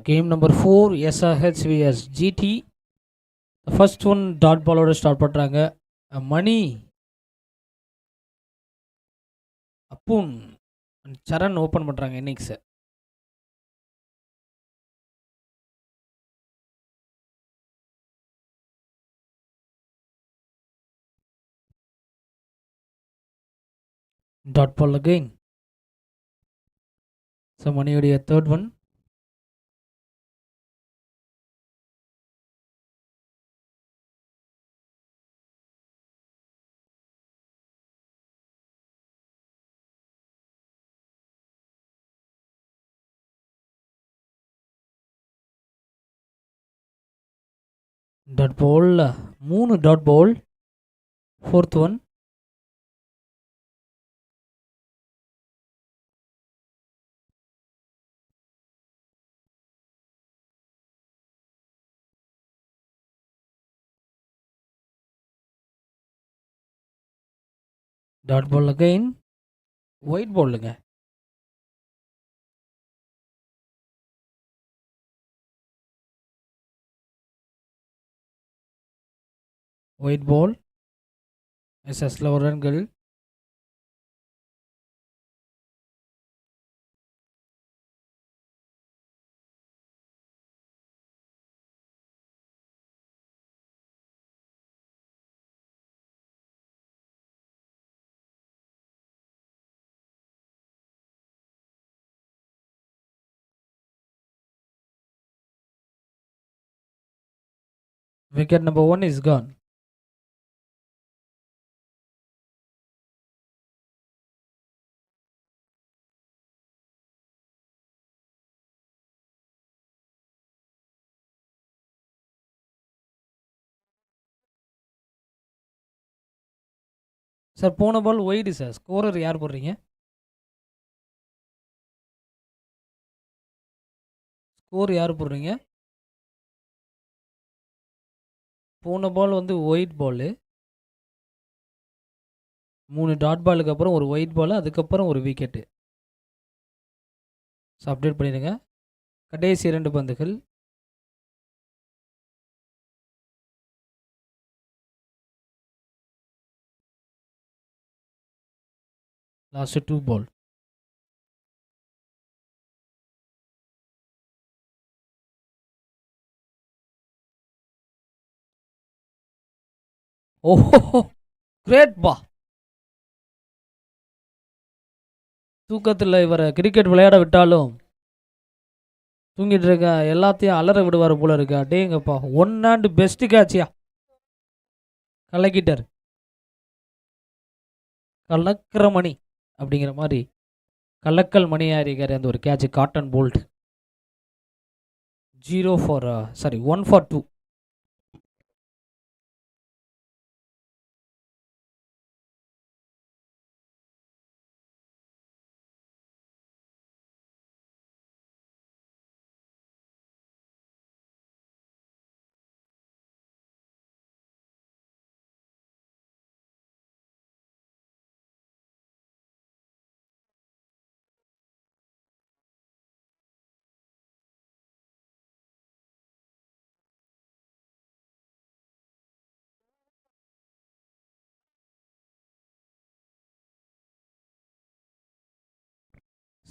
Game number 4 SRH vs GT. The first one dot ball ஓட start பண்றாங்க. மணி அப்புன் சரண் open பண்றாங்க innings. Dot ball again. So மணியுடைய third one. Dot ball 3 dot ball. Fourth one. Dot ball again. White ballங்க. White ball. எஸ்எஸ்ல ஒரு ரன்கள். Wicket number 1 is gone. Sir போன ball wide sir. Scorer யார் போடுறீங்க? Score யார் போடுறீங்க? போன பால் வந்து ஒயிட் பாலு. 3 டாட் பாலுக்கு அப்புறம் ஒரு ஒயிட் பால், அதுக்கப்புறம் ஒரு விக்கெட்டு. ஸோ அப்டேட் பண்ணிடுங்க. கடைசி 2 பந்துகள். லாஸ்ட் 2 பால். ஓஹோ, கிரேட் பா. தூக்கத்தில் இவரை கிரிக்கெட் விளையாட விட்டாலும் தூங்கிட்டு இருக்க எல்லாத்தையும் அலற விடுவார் போல இருக்கு. அடேங்கப்பா, 1 and பெஸ்ட் கேட்சியா கலக்கிட்டார். கலக்கிற மணி அப்படிங்கிற மாதிரி கலக்கல் மணியாக இருக்கார் அந்த ஒரு கேட்ச். Caught and bowled 1 for 2.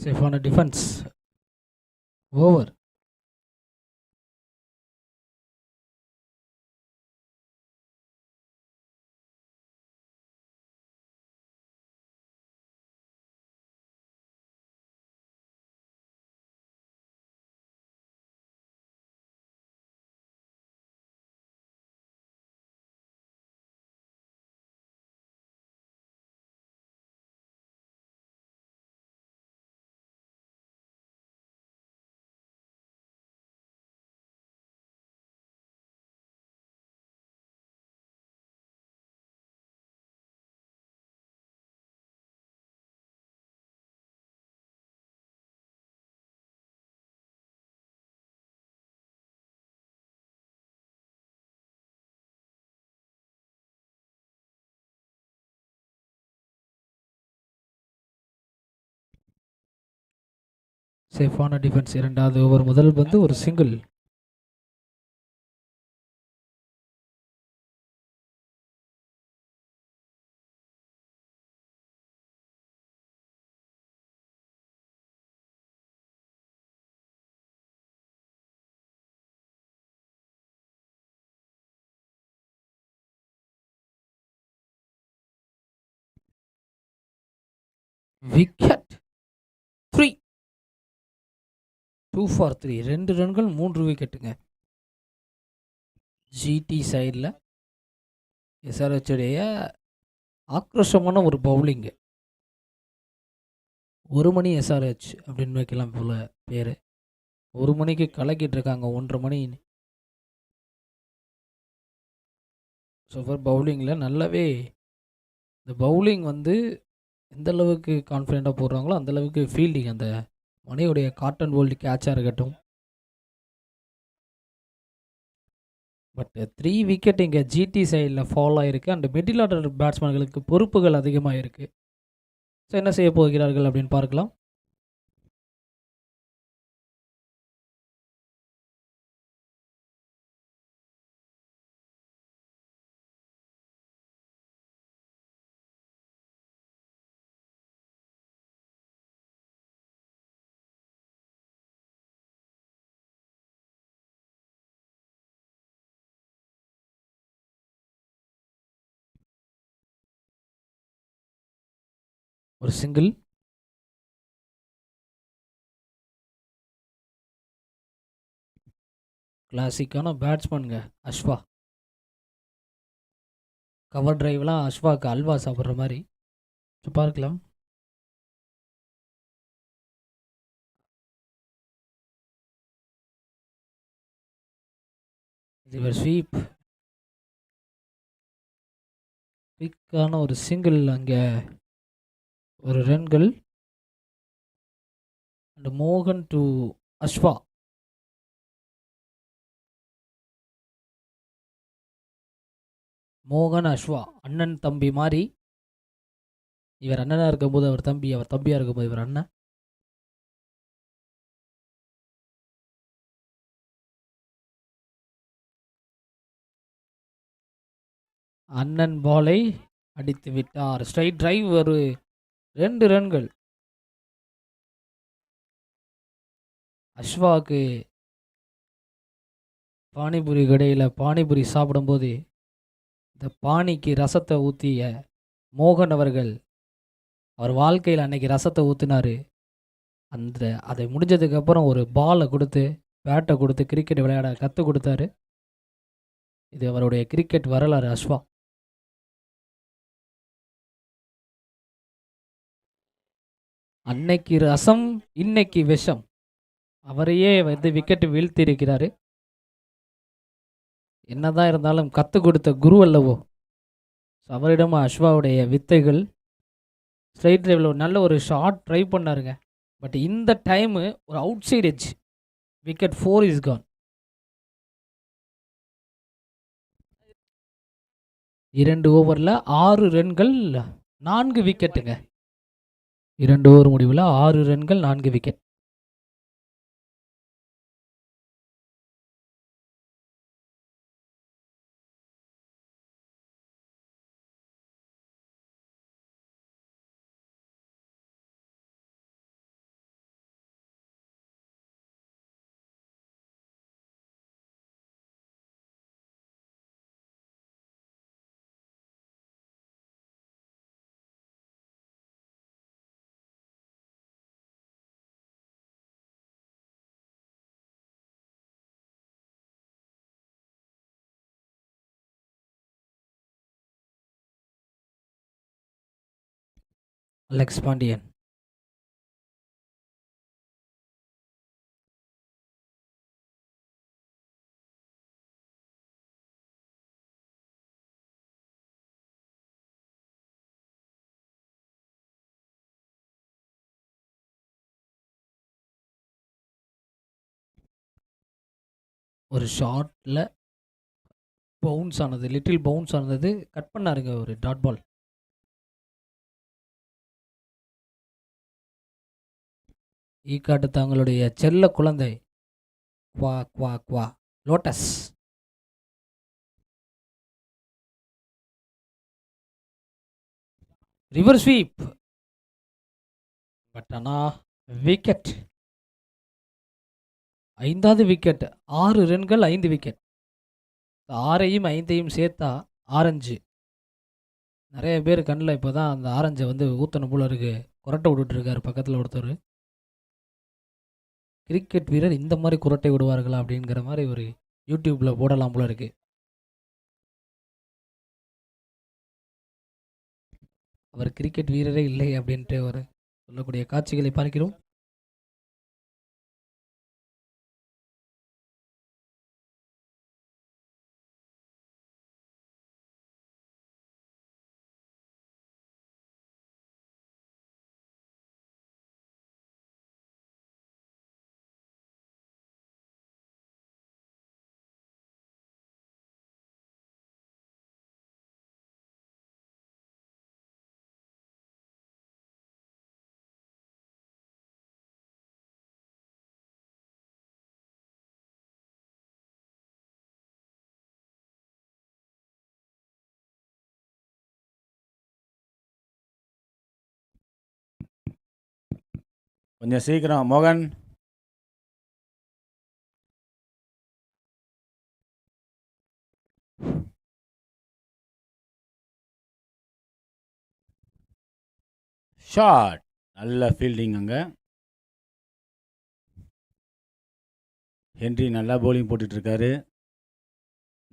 சேஃபான டிஃபென்ஸ். ஓவர். சேஃபான டிஃபென்ஸ். இரண்டாவது ஓவர் முதல் பந்து ஒரு சிங்கிள். விக்கெட் 3. 2 for 3. 2 ரன்கள் 3 விக்கெட்டுங்க. ஜிடி சைடில் எஸ்ஆர்ஹெச்சுடைய ஆக்ரோஷமான ஒரு பவுலிங்கு. 1 மணி எஸ்ஆர்ஹெச் அப்படின்னு வைக்கலாம் போல பேர். 1 மணிக்கு கலக்கிட்டு இருக்காங்க. 1:30 மணி. சூப்பர் பவுலிங்கில் நல்லாவே இந்த பவுலிங் வந்து எந்த அளவுக்கு கான்ஃபிடெண்ட்டாக போடுறாங்களோ அந்தளவுக்கு ஃபீல்டிங் அந்த மணியுடைய காட்டன் போல்டு கேட்சாக இருக்கட்டும். பட் 3 விக்கெட் இங்கே ஜிடி சைடில் ஃபால் ஆகிருக்கு. அண்ட் மிடில் ஆர்டர் பேட்ஸ்மேன்களுக்கு பொறுப்புகள் அதிகமாக இருக்குது. ஸோ என்ன செய்ய போகிறார்கள் அப்படின்னு பார்க்கலாம். ஒரு சிங்கிள். கிளாசிக்கான பேட்ஸ்மேனுங்க அஸ்வா. கவர் டிரைவ்லாம் அஸ்வாக்கு அல்வா சாப்பிட்ற மாதிரி. பார்க்கலாம். River sweep. குயிக்கான ஒரு சிங்கிள். அங்கே ஒரு ரன்கள். அண்ட் மோகன் டு அஸ்வா. மோகன் அஸ்வா அண்ணன் தம்பி மாதிரி. இவர் அண்ணனாக இருக்கும்போது அவர் தம்பி, அவர் தம்பியாக இருக்கும்போது இவர் அண்ணன். அண்ணன் பாலை அடித்து விட்டார். Straight drive. ஒரு 2 ரன்கள். அஸ்வாவுக்கு பானிபுரி கடையில் பானிபுரி சாப்பிடும்போது இந்த பானிக்கு ரசத்தை ஊற்றிய மோகன் அவர்கள் அவர் வாழ்க்கையில் அன்னைக்கு ரசத்தை ஊற்றினார். அதை முடிஞ்சதுக்கப்புறம் ஒரு பாலை கொடுத்து பேட்டை கொடுத்து கிரிக்கெட் விளையாட கற்றுக் கொடுத்தாரு. இது அவருடைய கிரிக்கெட் வரலாறு அஸ்வா. அன்னைக்கு ரசம் இன்னைக்கு விஷம். அவரையே வந்து விக்கெட்டு வீழ்த்தி இருக்கிறாரு. என்னதான் இருந்தாலும் கற்றுக் கொடுத்த குரு அல்லவோ. அவரிடம் அஸ்வாவுடைய வித்தைகள். ஸ்ட்ரைட் டிரைவில் ஒரு நல்ல ஒரு ஷார்ட் ட்ரை பண்ணாருங்க. பட் இந்த டைமு ஒரு outside edge. Wicket 4 is gone. 2 ஓவரில் 6 ரன்கள் 4 விக்கெட்டுங்க. 2 ஓவர் முடிவில் 6 ரன்கள் 4 விக்கெட். அலெக்ஸ் பாண்டியன். ஒரு ஷார்ட்டில் பவுன்ஸ் ஆனது, லிட்டில் பவுன்ஸ் ஆனது கட் பண்ணாருங்க ஒரு டாட் பால். ஈக்காட்டு தங்களுடைய செல்ல குழந்தை குவா குவா குவா லோட்டஸ். River sweep. பட் ஆனால் விக்கெட். 5வது விக்கெட். 6 ரன்கள் 5 விக்கெட். 6ஐயும் 5ஐயும் சேர்த்தா ஆரஞ்சு. நிறைய பேர் கண்ணில் இப்போ தான் அந்த ஆரஞ்சை வந்து ஊத்தணும் போல இருக்கு. குரட்டை விட்டுட்ருக்காரு பக்கத்தில் ஒருத்தர். கிரிக்கெட் வீரர் இந்த மாதிரி குரட்டை விடுவார்களா அப்படிங்கிற மாதிரி ஒரு யூடியூப்பில் போடலாம் போல இருக்கு. அவர் கிரிக்கெட் வீரரே இல்லை அப்படின்ட்டு ஒரு சொல்லக்கூடிய காட்சிகளை பார்க்கிறோம். கொஞ்சம் சீக்கிரம் மோகன். ஷாட். நல்ல ஃபீல்டிங் அங்கே. ஹென்றி நல்லா பவுலிங் போட்டுட்ருக்காரு.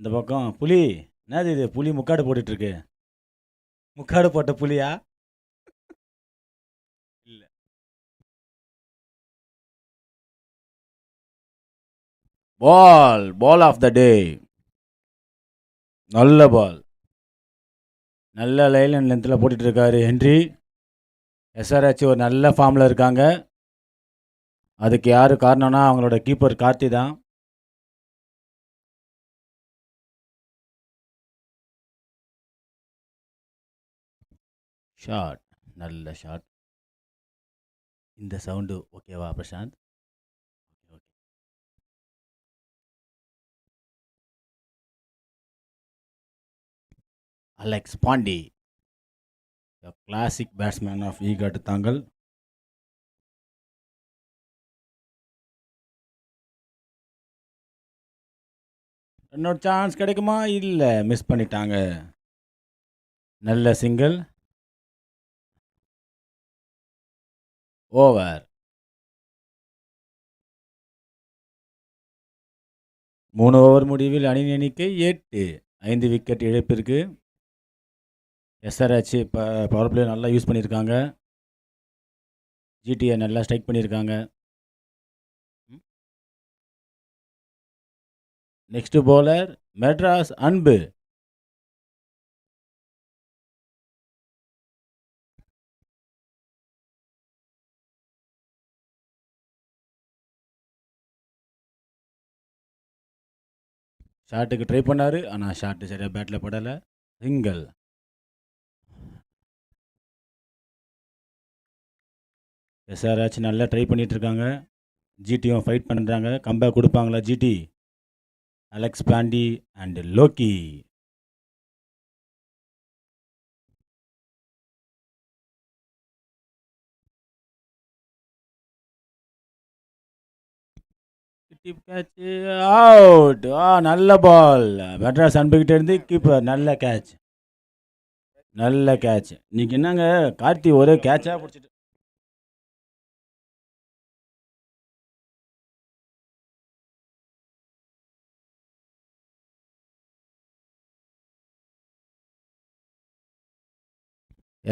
இந்த பக்கம் புலி. என்னது இது, புலி முக்காடு போட்டுட்ருக்கு. முக்காடு போட்ட புலியா? இல்லை. பால் ஆஃப் த டே. நல்ல பால். நல்ல லைன் அண்ட் லென்த்தில் போட்டுட்ருக்காரு ஹென்றி. எஸ்ஆர்ஹெச் ஒரு நல்ல ஃபார்மில் இருக்காங்க. அதுக்கு யார் காரணம்னா அவங்களோட கீப்பர் கார்த்தி தான். ஷாட். நல்ல ஷாட். இந்த சவுண்டு ஓகேவா Prashanth? Okay. Alex Pandi, the classic batsman of Ekkattuthangal. இன்னொரு சான்ஸ் கிடைக்குமா? இல்லை, மிஸ் பண்ணிட்டாங்க. நல்ல சிங்கிள். ஓவர். 3 ஓவர் முடிவில் அணி எண்ணிக்கை 8. 5 விக்கெட் இழப்பிற்கு. எஸ்ஆர்ஹெச் இப்போ பவர் பிளே நல்லா யூஸ் பண்ணியிருக்காங்க. ஜிடியை நல்லா ஸ்ட்ரைக் பண்ணியிருக்காங்க. நெக்ஸ்ட் பவுலர் மெட்ராஸ் அன்பு. ஷாட்டுக்கு ட்ரை பண்ணார், ஆனால் ஷாட்டு சரியாக பேட்டில் படலை. சிங்கிள். எஸ்ஆர்ஹெச் நல்லா ட்ரை பண்ணிகிட்ருக்காங்க. ஜிடியும் ஃபைட் பண்ணுறாங்க. கம்பேக் கொடுப்பாங்களா GT? Alex Pandi and Lokki. Out. நல்ல பால். மெட்ராஸ் அன்புகிட்ட இருந்து கீப்பர் நல்ல கேட்ச். நல்ல கேட்ச். இன்னைக்கு என்னங்க கார்த்தி ஒரே கேட்சாக பிடிச்சிட்டு.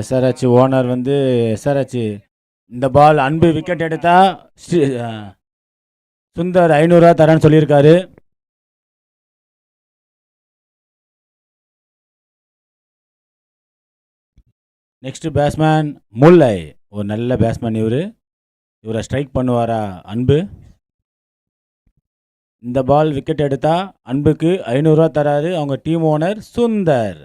எஸ்ஆர்ஹெச் ஓனர் வந்து எஸ்ஆர்ஹெச் இந்த பால் அன்பு விக்கெட் எடுத்தா சுந்தர் 500 ரூபா தரேன்னு சொல்லியிருக்காரு. நெக்ஸ்ட் பேட்ஸ்மேன் முல்லை. ஒரு நல்ல பேட்ஸ்மேன் இவரை ஸ்ட்ரைக் பண்ணுவாரா அன்பு? இந்த பால் விக்கெட் எடுத்தா அன்புக்கு 500 ரூபா தராரு அவங்க டீம் ஓனர் சுந்தர்.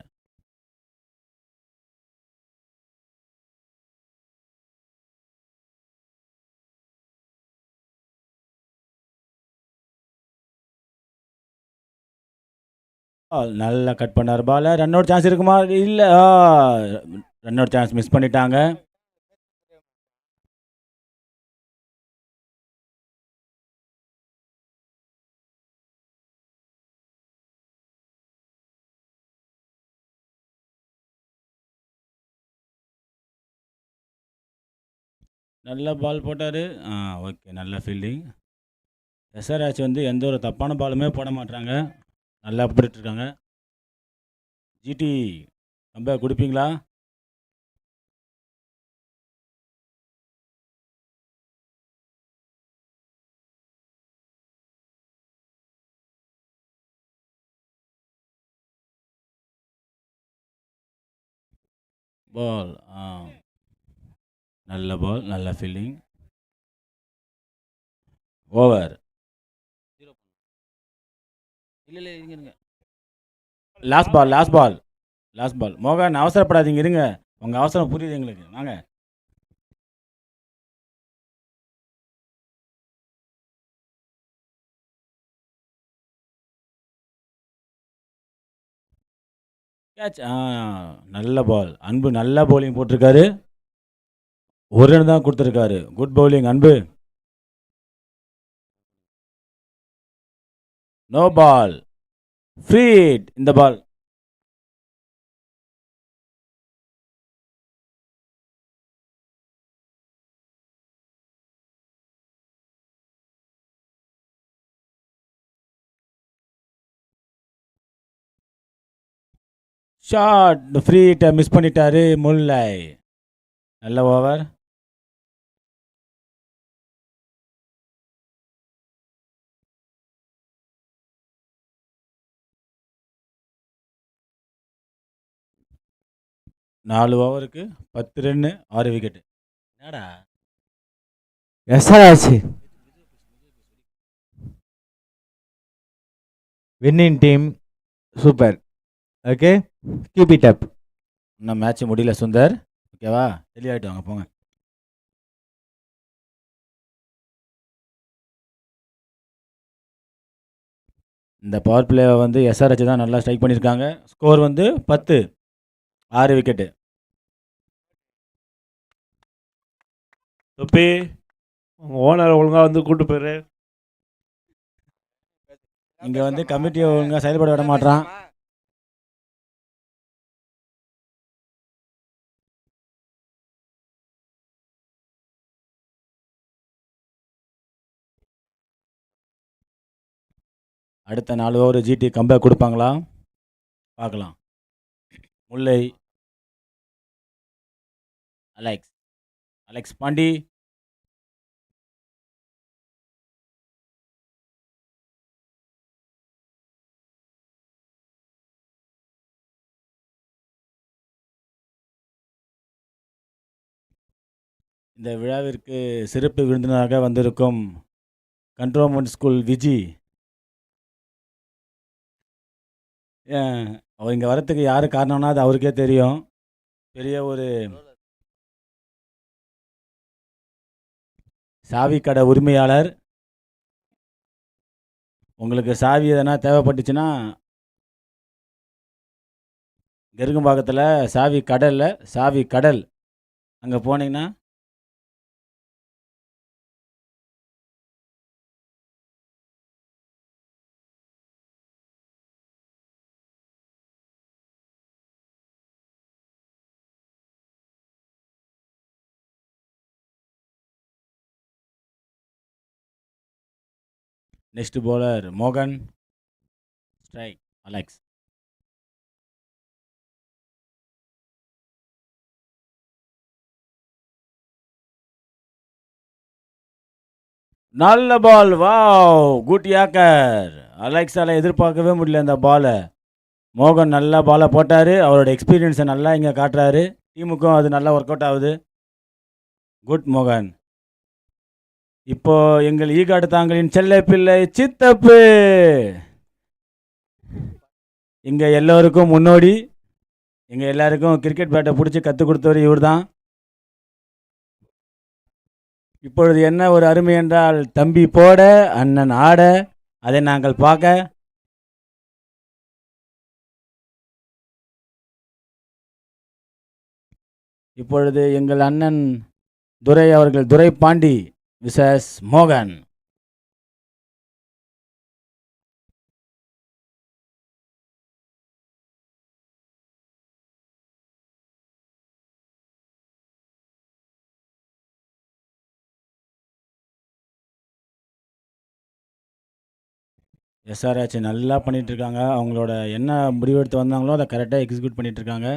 நல்லா கட் பண்ணார் பால. ரன் அவுட் சான்ஸ் இருக்குமா? இல்லை. ரன் அவுட் சான்ஸ் மிஸ் பண்ணிட்டாங்க. நல்ல பால் போட்டார். ஓகே, நல்ல ஃபீல்டிங். எஸ்ஆர்ஹெச் வந்து எந்த ஒரு தப்பான பாலுமே போட மாட்டாங்க. நல்லா போட்டுட்ருக்காங்க. ஜிடி கம்பேக் கொடுப்பீங்களா? பால். நல்ல பால், நல்ல ஃபீல்டிங். ஓவர். இல்லை இருங்க. Last ball, last ball, last ball. மோகன் அவசரப்படாதீங்க, இருங்க. உங்கள் அவசரம் புரியுது எங்களுக்கு. வாங்க. கேட்ச். நல்ல பால். அன்பு நல்ல பவுலிங் போட்டிருக்காரு. ஒரு ரன் தான் கொடுத்துருக்காரு. Good bowling Anbu. No ball. Free hit இந்த பால். ஷாட். ஃப்ரீ ஹிட்டை மிஸ் பண்ணிட்டாரு முல்லை. நல்ல ஓவர். நாலு ஓவருக்கு 10 ரன்னு 6 விக்கெட்டு. என்னடா SRH winning team. Super. Okay, keep it up. இன்னும் மேட்ச் முடியல சுந்தர். ஓகேவா? தெளிவாயிட்டு வாங்க, போங்க. இந்த பவர் பிளேவை வந்து எஸ்ஆர்ஹெச் தான் நல்லா ஸ்ட்ரைக் பண்ணியிருக்காங்க. ஸ்கோர் வந்து 10, 6 விக்கெட்டு. தொப்பி ஓனர் ஒழுங்காக வந்து கூட்டு போயிரு. இங்கே வந்து கமிட்டியை ஒழுங்காக செயல்பட விட மாட்டான். அடுத்த 4 ஓவர் ஜிடி கம்பேக் கொடுப்பாங்களா பார்க்கலாம். முல்லை. அலெக்ஸ். அலெக்ஸ் பாண்டி. இந்த விழாவிற்கு சிறப்பு விருந்தினராக வந்திருக்கும் கண்ட்ரோன்மெண்ட் ஸ்கூல் விஜி. அவர் இங்கே வரத்துக்கு யார் காரணம்னா அது அவருக்கே தெரியும். பெரிய ஒரு சாவி கடை உரிமையாளர். உங்களுக்கு சாவி எதனா தேவைப்பட்டுச்சுன்னா கெருங்கம்பாக்கத்தில் சாவி கடலில் சாவி கடல் அங்கே போனீங்கன்னா நெக்ஸ்ட் bowler மோகன். Strike Alex. நல்ல பால். Wow, good yorker. அலெக்ஸால் எதிர்பார்க்கவே முடியல இந்த பாலை. மோகன் நல்லா பாலை போட்டார். அவரோட எக்ஸ்பீரியன்ஸை நல்லா இங்கே காட்டுறாரு. டீமுக்கும் அது நல்லா ஒர்க் அவுட் ஆகுது. குட் மோகன். இப்போ எங்கள் ஈகாடு தாங்களின் செல்ல பிள்ளை சித்தப்பு இங்கே எல்லோருக்கும் முன்னோடி. எங்கள் எல்லாருக்கும் கிரிக்கெட் பேட்டை பிடிச்சி கற்றுக் கொடுத்தவர் இவர் தான். இப்பொழுது என்ன ஒரு அருமை என்றால், தம்பி போட அண்ணன் ஆட, அதை நாங்கள் பார்க்க இப்பொழுது எங்கள் அண்ணன் துரை அவர்கள், துரை பாண்டி விசஸ் மோகன். எஸ்ஆர்ஹெச் நல்லா பண்ணிட்டு இருக்காங்க. அவங்களோட என்ன முடிவெடுத்து வந்தாங்களோ அதை கரெக்டாக எக்ஸிக்யூட் பண்ணிட்டு இருக்காங்க.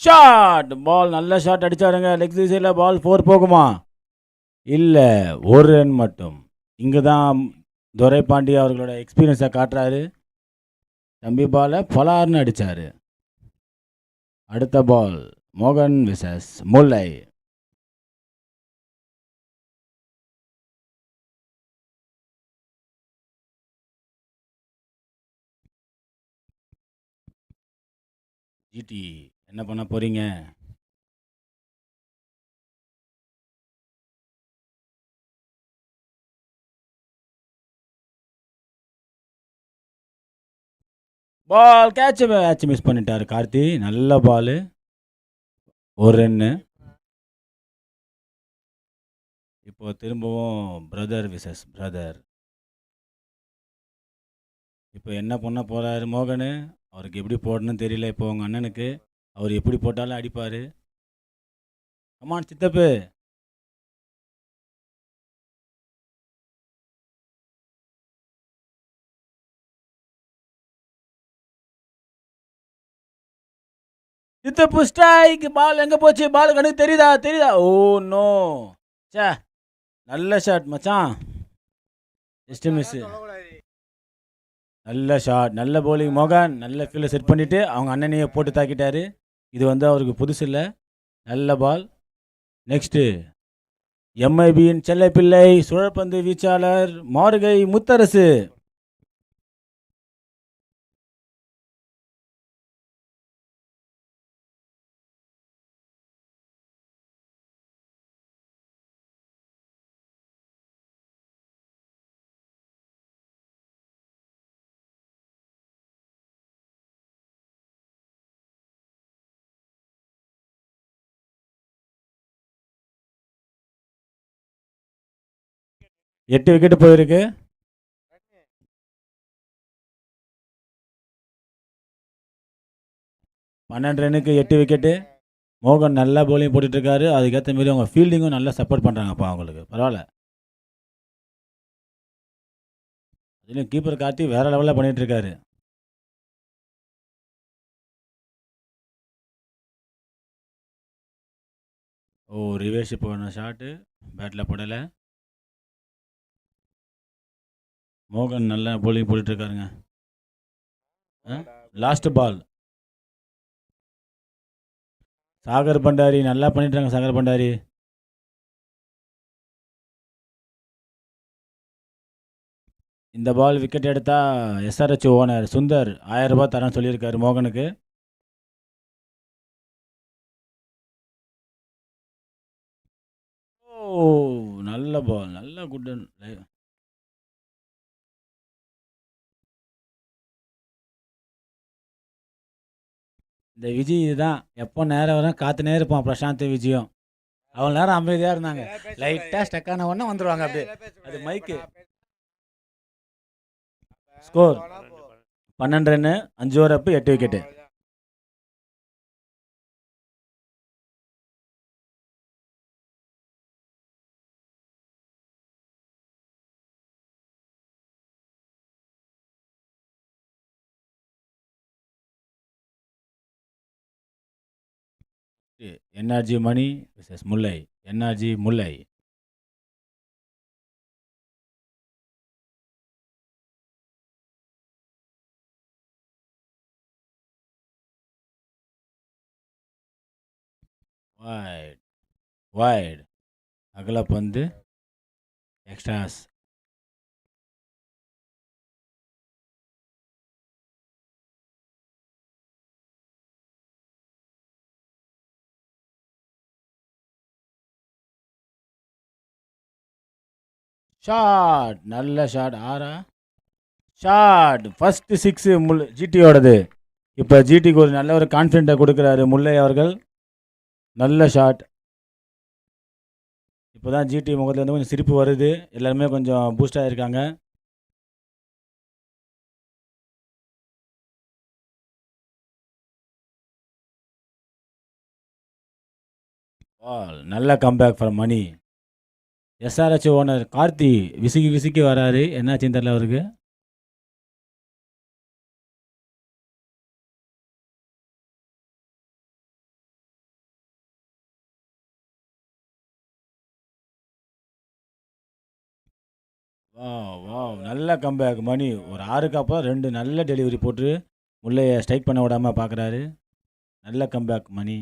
ஷாட், பால் நல்ல ஷாட் அடிச்சாருங்க. லெக் சைடில் பால் 4 போகுமா? இல்லை, ஒரு ரன் மட்டும். இங்கே தான் துரை பாண்டி அவர்களோட எக்ஸ்பீரியன்ஸை காட்டுறாரு. தம்பி பாலை பலார்னு அடித்தார். அடுத்த பால் மோகன் விசஸ் முல்லை. ஜிடி என்ன பண்ண போறீங்க? பால் கேட்ச் மிஸ் பண்ணிட்டாரு கார்த்தி. நல்ல பால், ஒரு ரன்னு. இப்போ திரும்பவும் பிரதர் விசஸ் பிரதர். இப்போ என்ன பண்ண போறாரு மோகனு? அவருக்கு எப்படி போடணும்னு தெரியல. இப்போ உங்க அண்ணனுக்கு அவர் எப்படி போட்டாலும் அடிப்பாரு. கமான் சித்தப்பு. சித்தப்பு ஸ்ட்ரைக். பால் எங்க போச்சு? பால் கணக்கு தெரியுதா? Oh no. சே, நல்ல ஷாட் மச்சான். Just miss. நல்ல ஷாட், நல்ல bowling மோகன். நல்ல ஃபீல்டை செட் பண்ணிட்டு அவங்க அண்ணனையே போட்டு தாக்கிட்டாரு. இது அவருக்கு புதுசு இல்லை. நல்ல பால். நெக்ஸ்ட்டு எம்ஐபியின் செல்லப்பிள்ளை சுழற்பந்து வீச்சாளர் மாறுகை முத்தரசு. எட்டு விக்கெட்டு போயிருக்கு. பன்னெண்டு ரன்னுக்கு 8 விக்கெட்டு. மோகன் நல்லா bowling போட்டுட்டு இருக்காரு. அதுக்கேற்ற மாரி அவங்க ஃபீல்டிங்கும் நல்லா சப்போர்ட் பண்ணுறாங்கப்பா அவங்களுக்கு. பரவாயில்ல. அதுலேயும் கீப்பர் கார்த்தி வேற லெவலில் பண்ணிட்டு இருக்காரு. ஓ, ரிவேஷ் போன ஷாட்டு பேட்டில் படலை. மோகன் நல்லா bowling போட்டுட்டு இருக்காருங்க. Last ball. சாகர் பண்டாரி நல்லா பண்ணிட்டாங்க. சாகர் பண்டாரி இந்த பால் விக்கெட் எடுத்தா எஸ்ஆர்ஹெச் ஓனர் சுந்தர் 1000 ரூபாய் தரேன்னு சொல்லியிருக்காரு மோகனுக்கு. ஓ, நல்ல பால், நல்ல குட். இந்த விஜய் இதுதான் எப்போ நேரம் வரும் காத்துனே இருப்பான். பிரசாந்த் விஜயும் அவ்வளோ நேரம் அமைதியாக இருந்தாங்க. லைட்டாக ஸ்டக்கான உடனே வந்துடுவாங்க அப்படியே. அது மைக்கு. ஸ்கோர் 12 ரன்னு, 5 ஓவர் அப்பு, 8 wicket. NRG Mani versus Mullai. NRG Mullai. Wide wide அகலப்பந்து எக்ஸ்ட்ராஸ். ஷாட், நல்ல ஷாட். ஆறா ஷாட் ஃபர்ஸ்ட் சிக்ஸு ஜிடியோடது. இப்போ ஜிடிக்கு ஒரு நல்ல ஒரு கான்ஃபிடென்ட்டை கொடுக்குறாரு முல்லை அவர்கள். நல்ல ஷாட். இப்போ தான் ஜிடி முகத்தில் வந்து கொஞ்சம் சிரிப்பு வருது. எல்லாருமே கொஞ்சம் பூஸ்ட் ஆகிருக்காங்க. நல்ல comeback for Mani. SRH owner Karthi விசிக்கி விசிக்கி வராரு. என்னாச்சுன்னு தெரியல அவருக்கு. வா வா நல்ல கம்பேக் மணி. ஒரு 6க்கு அப்புறம் 2 நல்ல டெலிவரி போட்டு முல்லையை ஸ்ட்ரைக் பண்ண விடாமல் பார்க்குறாரு. நல்ல கம்பேக் மணி.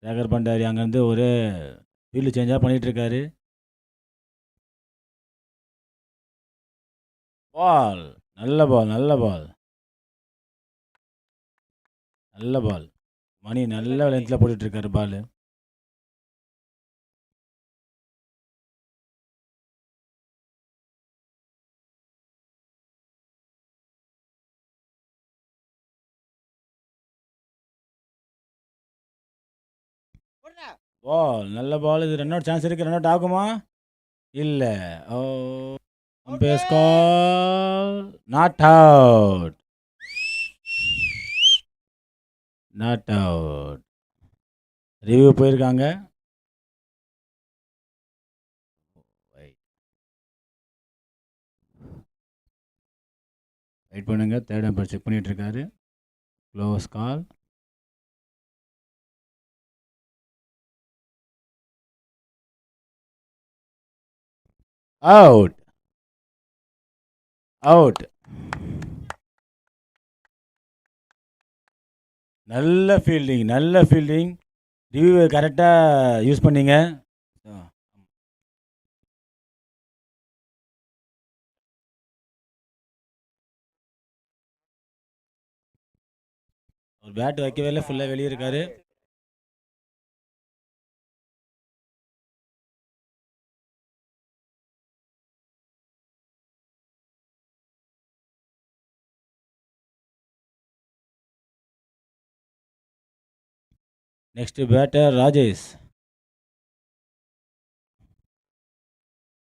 சேகர் பண்டாரி அங்கேருந்து ஒரு ஃபீல்டு சேஞ்சாக பண்ணிகிட்டு இருக்காரு. பால் நல்ல பால் நல்ல பால் நல்ல பால். மணி நல்ல லென்த்தில் போட்டுட்ருக்காரு பால். பால் நல்ல பால். இது ரன் அவுட் சான்ஸ் இருக்குது. ரன் அவுட் ஆகுமா? இல்லை. Oh umpire's call not out. Not out. Review போயிருக்காங்க. வெயிட் பண்ணுங்க. தேர்ட் அம்பர் செக் பண்ணிட்டு இருக்காரு. Close call. Out out. நல்ல ஃபீல்டிங் நல்ல ஃபீல்டிங். ரிவ்யூவை கரெக்டாக யூஸ் பண்ணீங்க. ஒரு பேட் வைக்கவே இல்லை. ஃபுல்லாக வெளியே இருக்காரு. Next batter Rajesh.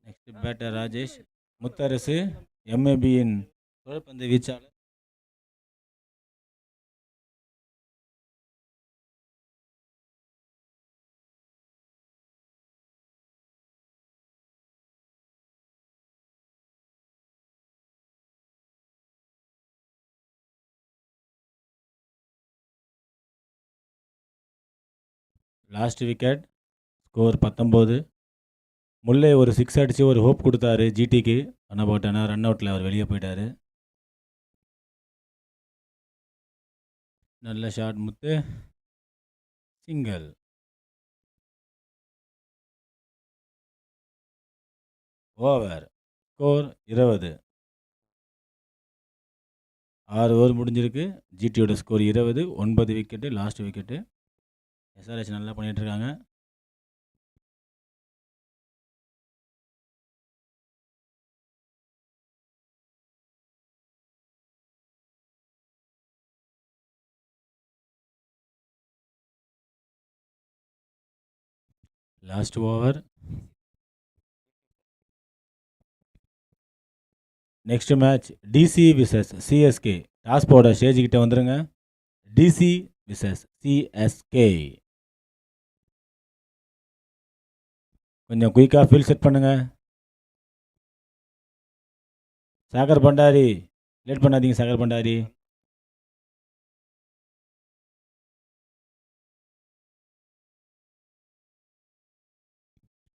Next batter Rajesh. Mutharasu எம்ஏபியின் சுழற்பந்து வீச்சாளர். Last wicket. ஸ்கோர் 19. முல்லை ஒரு 6 அடித்து ஒரு ஹோப் கொடுத்தாரு ஜிடிக்கு. ஆனால் பட் ஆனால் ரன் அவுட்டில் அவர் வெளியே போயிட்டார். நல்ல shot Muthu. Single. Over. Score 20. 6 over முடிஞ்சிருக்கு. ஜிடியோட score 20. 9 wicket. Last wicket. SRH நல்லா பண்ணிகிட்ருக்காங்க. Last over. Next match DC versus CSK. Toss போட ஸ்டேஜுக்கிட்ட வந்துடுங்க. DC versus CSK. கொஞ்சம் குயிக்காக ஃபீல்ட் செட் பண்ணுங்க. சாகர் பண்டாரி லேட் பண்ணாதீங்க. சாகர் பண்டாரி.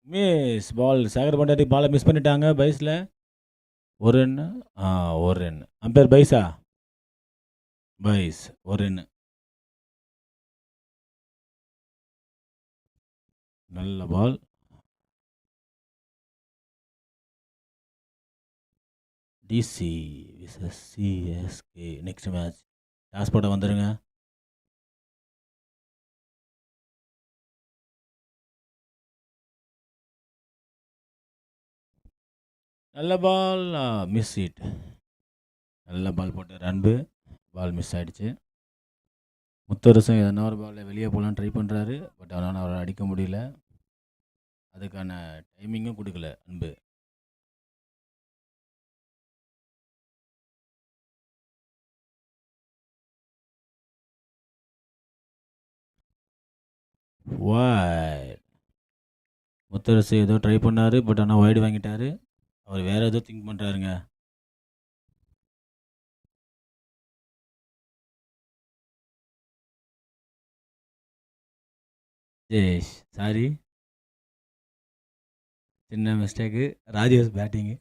Miss ball. சாகர் பண்டாரி பாலை மிஸ் பண்ணிட்டாங்க பைஸில். ஒரு ரன்னு. ஒரு ரன். அம்பேர் பைஸா? பைஸ். ஒரு ரன்னு. நல்ல ball. DC versus CSK. Next match toss போட வந்துடுங்க. நல்ல பால் மிஸ் ஹிட். நல்ல பால் போட்டார் அன்பு. பால் மிஸ் ஆயிடுச்சு. முத்தரசன் எதனா ஒரு பாலில் வெளியே போகலான்னு ட்ரை பண்ணுறாரு. பட் அவரால் அவரை அடிக்க முடியல. அதுக்கான டைமிங்கும் கொடுக்கல அன்பு. வைட். முத்தரசு ஏதோ ட்ரை பண்ணார். பட் ஆனால் வைடு வாங்கிட்டாரு. அவர் வேறு ஏதோ திங்க் பண்ணுறாருங்க. ஜெயேஷ் சாரி, சின்ன மிஸ்டேக்கு. ராஜேஷ் பேட்டிங்கு.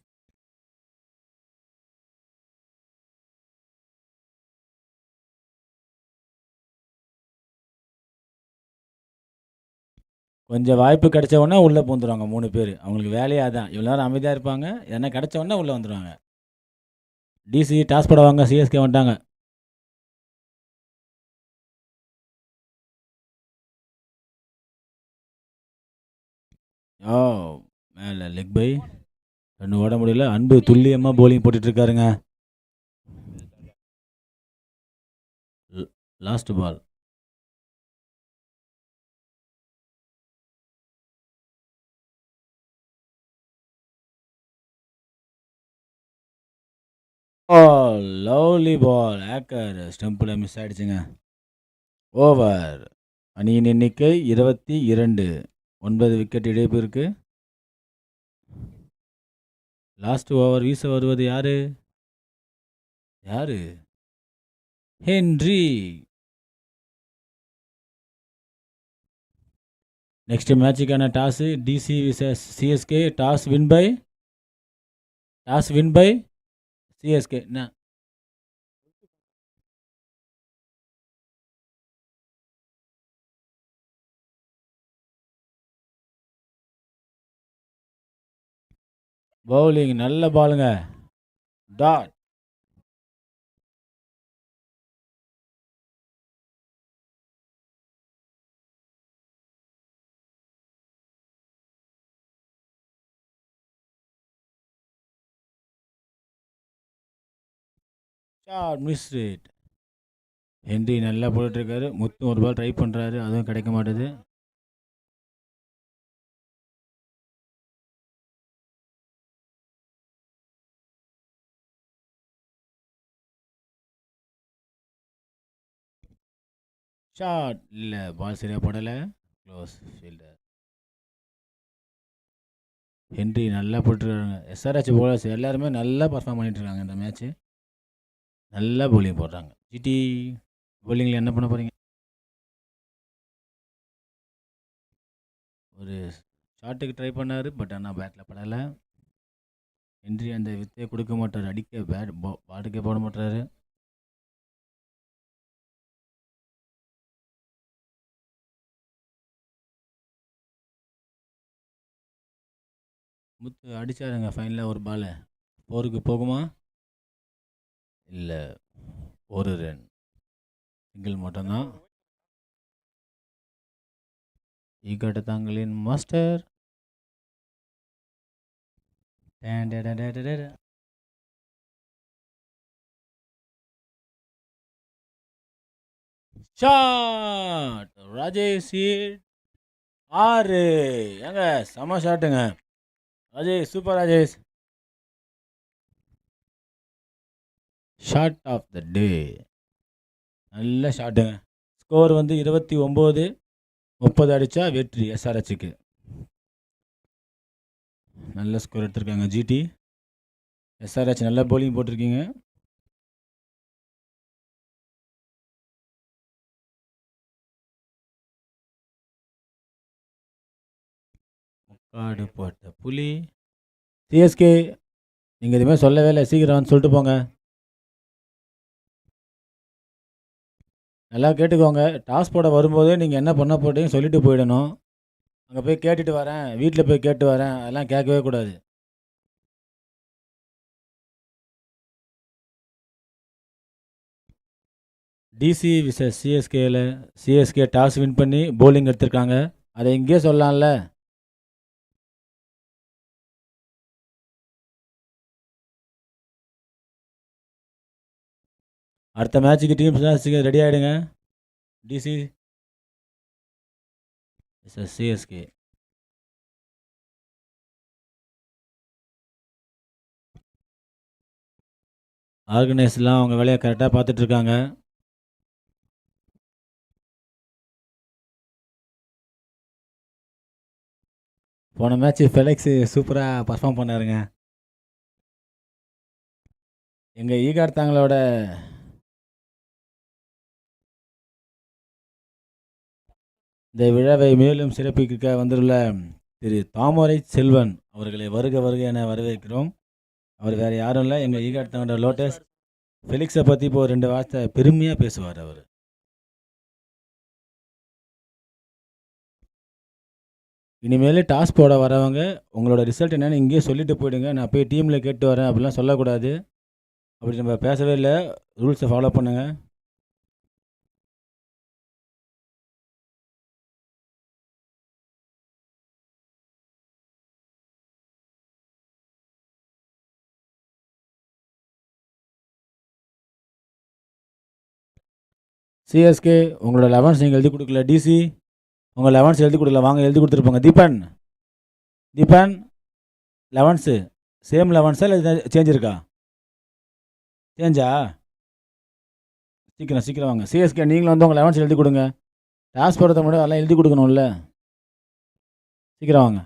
கொஞ்சம் வாய்ப்பு கிடைச்ச உடனே உள்ளே பூந்துருவாங்க 3 பேர். அவங்களுக்கு வேலையே அதான். இவ்வளோ நேரம் அமைதியாக இருப்பாங்க. எதனா கிடைச்ச உடனே உள்ளே வந்துடுவாங்க. டிசி டாஸ் போட வாங்க. சிஎஸ்கே வந்துட்டாங்க. ஓ, மேலே லெக் பை. ரெண்டு ஓட முடியல. அன்பு துல்லியமாக போலிங் போட்டுட்ருக்காருங்க. Last ball. Lovely ball. Yorker ஸ்டம்பில் மிஸ் ஆகிடுச்சுங்க. ஓவர். அணியின் எண்ணிக்கை 22. 9 விக்கெட் இழப்பு இருக்கு. லாஸ்ட் ஓவர் வீச வருவது யாரு? ஹென்றி. நெக்ஸ்ட் மேட்சுக்கான toss DC versus CSK. Toss win by CSK. என்ன பவுலிங் நல்ல பாலுங்க. Dot. Shot miss rate. Henry நல்லா போட்டுட்ருக்காரு. முத்து ஒரு பால் ட்ரை பண்ணுறாரு. அதுவும் கிடைக்க மாட்டேது. ஷாட் இல்லை. பால் சரியாக படலை. Close fielder. ஹென்றி நல்லா போட்டுருக்காங்க. எஸ்ஆர்ஹெச் போலர்ஸ் எல்லாருமே நல்லா பர்ஃபார்ம் பண்ணிட்டுருக்காங்க இந்த மேட்ச்சு. நல்லா பவுலிங் போடுறாங்க. ஜிடி பவுலிங்கில் என்ன பண்ண போகிறீங்க? ஒரு ஷாட்டுக்கு ட்ரை பண்ணார். பட் ஆனால் பேட்டில் படலை. ஹென்றி அந்த வித்தையை கொடுக்க மாட்டார். அடிக்க பாட்டுக்கே போட மாட்டாரு. முத்து அடித்தாருங்க ஃபைனலில் ஒரு பால். 4க்கு போகுமா? இல்லை, ஒரு ரன். சிங்கிள் மட்டும்தான். ஈகட்ட தாங்களின் மாஸ்டர். ஷாட். ராஜேஷ் 6. ஏங்க செம ஷாட்டுங்க. Rajesh super. Rajesh shot of the day. நல்ல ஷாட்டுங்க. ஸ்கோர் வந்து 29-30 அடித்தா வெற்றி எஸ்ஆர்ஹெச்சுக்கு. நல்ல ஸ்கோர் எடுத்திருக்காங்க ஜிடி. எஸ்ஆர்ஹெச் நல்ல பவுலிங் போட்டிருக்கீங்க. முக்காடு போட்ட புலி. சிஎஸ்கே நீங்கள் எதுவுமே சொல்லவே இல்லை. சீக்கிரம் வந்து சொல்லிட்டு போங்க. நல்லா கேட்டுக்கோங்க. டாஸ் போட வரும்போது நீங்கள் என்ன பண்ண போட்டீங்க சொல்லிட்டு போயிடணும். அங்கே போய் கேட்டுட்டு வரேன், வீட்டில் போய் கேட்டு வரேன், அதெல்லாம் கேட்கவே கூடாது. டிசி விசஸ் சிஎஸ்கேல சிஎஸ்கே டாஸ் வின் பண்ணி பவுலிங் எடுத்திருக்காங்க. அதை இங்கேயே சொல்லலாம்ல. அடுத்த மேட்ச்சுக்கு டீம்ஸ்லாம் சீக்கிரம் ரெடி ஆகிடுங்க. DC CSK. ஆர்கனைஸ்லாம் அவங்க வேலையை கரெக்டாக பார்த்துட்ருக்காங்க. போன மேட்ச்சு ஃபெலெக்ஸு சூப்பராக பர்ஃபார்ம் பண்ணாருங்க. எங்கள் ஈகார்த்தாங்களோட இந்த விழாவை மேலும் சிறப்பிக்க வந்துள்ள திரு தாமரை செல்வன் அவர்களை வருக வருக என வரவேற்கிறோம். அவர் வேறு யாரும் இல்லை, எங்கள் ஈகார்த்தாங்களோட லோட்டஸ் ஃபெலிக்ஸை பற்றி இப்போ 2 வார்த்தை பெருமையாக பேசுவார் அவர். இனிமேல் டாஸ் போட வரவங்க உங்களோட ரிசல்ட் என்னன்னு இங்கேயே சொல்லிட்டு போயிடுங்க. நான் போய் டீமில் கேட்டு வரேன் அப்படிலாம் சொல்லக்கூடாது. அப்படி நம்ம பேசவே இல்லை. ரூல்ஸை ஃபாலோ பண்ணுங்க. சிஎஸ்கே உங்களோட 11 நீங்கள் எழுதி கொடுக்கல. டிசி உங்கள் 11 எழுதி கொடுக்கல, வாங்க எழுதி கொடுத்துருப்பாங்க. தீபன் 11 சேம் 11 இல்லை சேஞ்ச் இருக்கா? சேஞ்சா? சீக்கிரம் வாங்க. சிஎஸ்கே நீங்களும் வந்து உங்கள் 11 எழுதி கொடுங்க. டாஸ் போடுறத முன்னாடி அதெல்லாம் எழுதி கொடுக்கணும்ல. சீக்கிரம் வாங்க.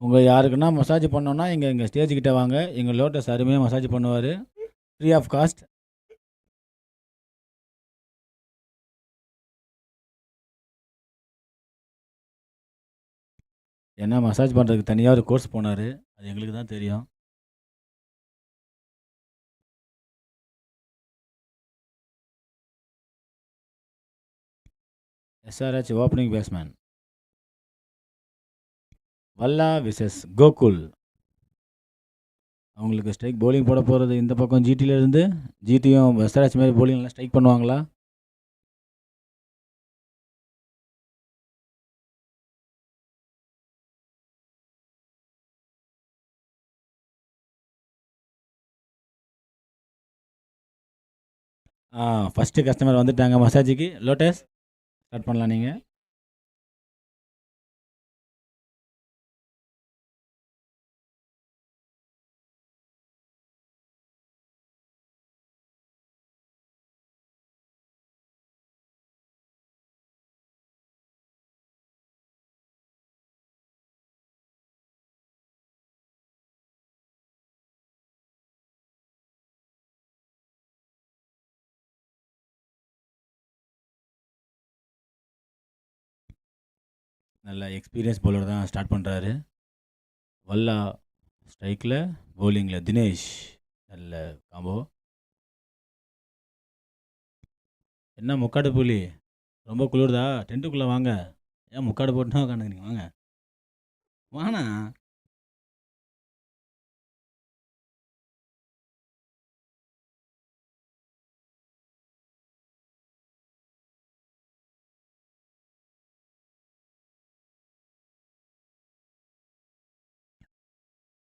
உங்கள் யாருக்குன்னா மசாஜ் பண்ணோன்னா எங்கள் ஸ்டேஜ்கிட்ட வாங்க. எங்கள் லோட்டஸ் அருமையாக மசாஜ் பண்ணுவார், ஃப்ரீ ஆஃப் காஸ்ட். ஏன்னா மசாஜ் பண்ணுறதுக்கு தனியாக ஒரு கோர்ஸ் போனார், அது எங்களுக்கு தான் தெரியும். SRH opening batsman Valla versus Gokul. அவங்களுக்கு ஸ்ட்ரைக் bowling போட போகிறது இந்த பக்கம் ஜிடியிலேருந்து. ஜிடியும் எஸ்ஆர்ஹெச் மாதிரி bowlingலாம் ஸ்ட்ரைக் பண்ணுவாங்களா? ஃபஸ்ட்டு கஸ்டமர் வந்துட்டாங்க மசாஜுக்கு. லோட்டஸ் ஸ்டார்ட் பண்ணலாம் நீங்கள். நல்ல எக்ஸ்பீரியன்ஸ் பவுலர் தான் ஸ்டார்ட் பண்ணுறாரு. வல்லா ஸ்ட்ரைக்கில், bowlingல தினேஷ். நல்ல காம்போ. என்ன முக்காடு புலி, ரொம்ப குளிர்தா? டென்ட்டுக்குள்ளே வாங்க. ஏன் முக்காடு போட்டுனா உட்காந்துக்கிறீங்க? வாங்க வாண்ணா.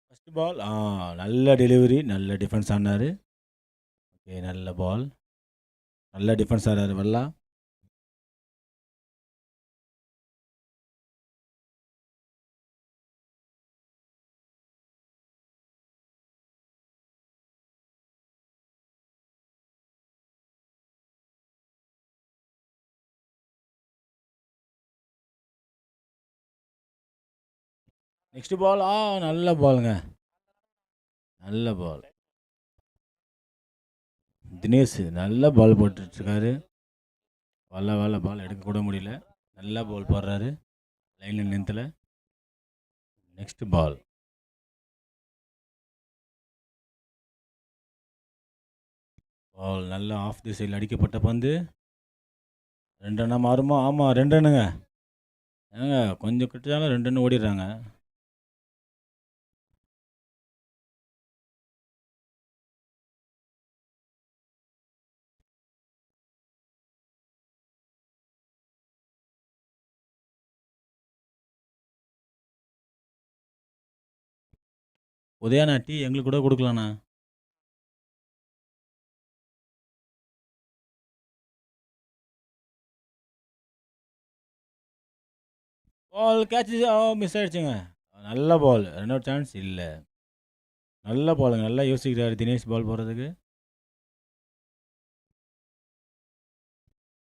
ஃபஸ்ட்டு பால் நல்ல டெலிவரி, நல்ல டிஃபென்ஸ் ஆனார். ஓகே, நல்ல பால், நல்ல டிஃபென்ஸ் ஆடுறாரு வல்லா. நெக்ஸ்ட் பால் நல்ல பாலுங்க, நல்ல பால். தினேஷ் நல்ல பால் போட்டுட்ருக்காரு. வல்ல பால் எடுக்க கூட முடியல. நல்ல பால் போடுறாரு லைனில் நின்றுல. நெக்ஸ்ட் பால் நல்ல ஆஃப் தி சைடில் அடிக்கப்பட்ட பந்து. 2 ரன்னா மாறுமா? ஆமாம், 2 ரன்னுங்க. ஏங்க கொஞ்சம் கிட்டாலும் 2 ரன் ஓடிடுறாங்க. உதயாண்ணா டீ எங்களுக்கு கூட கொடுக்கலாண்ணா. பால் கேட்ச் மிஸ் ஆயிடுச்சுங்க. நல்ல பால். ரன் அவுட் சான்ஸ் இல்லை. நல்ல பாலுங்க. நல்லா யோசிக்கிறாரு தினேஷ் பால் போடுறதுக்கு.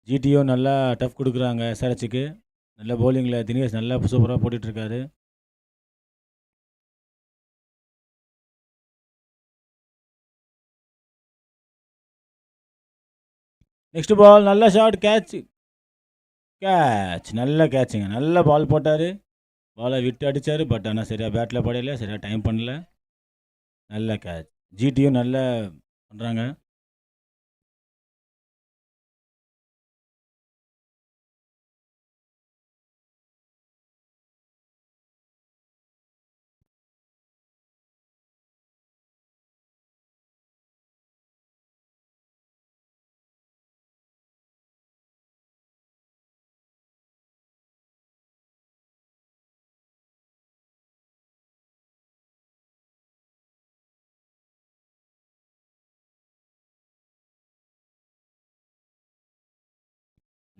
ஜிடிஓ நல்லா டஃப் கொடுக்குறாங்க எஸ்ஆர்ஹெச்சுக்கு. நல்ல பவுலிங்கில் தினேஷ் நல்லா சூப்பராக போட்டுட்ருக்காரு. நெக்ஸ்ட் பால் நல்ல ஷாட் கேட்ச். நல்ல கேட்சுங்க. நல்ல பால் போட்டார். பாலை விட்டு அடித்தார். பட் ஆனால் சரியாக பேட்டில் படையில, சரியாக டைம் பண்ணல. நல்ல கேட்ச். ஜிடிஓ நல்லா பண்ணுறாங்க.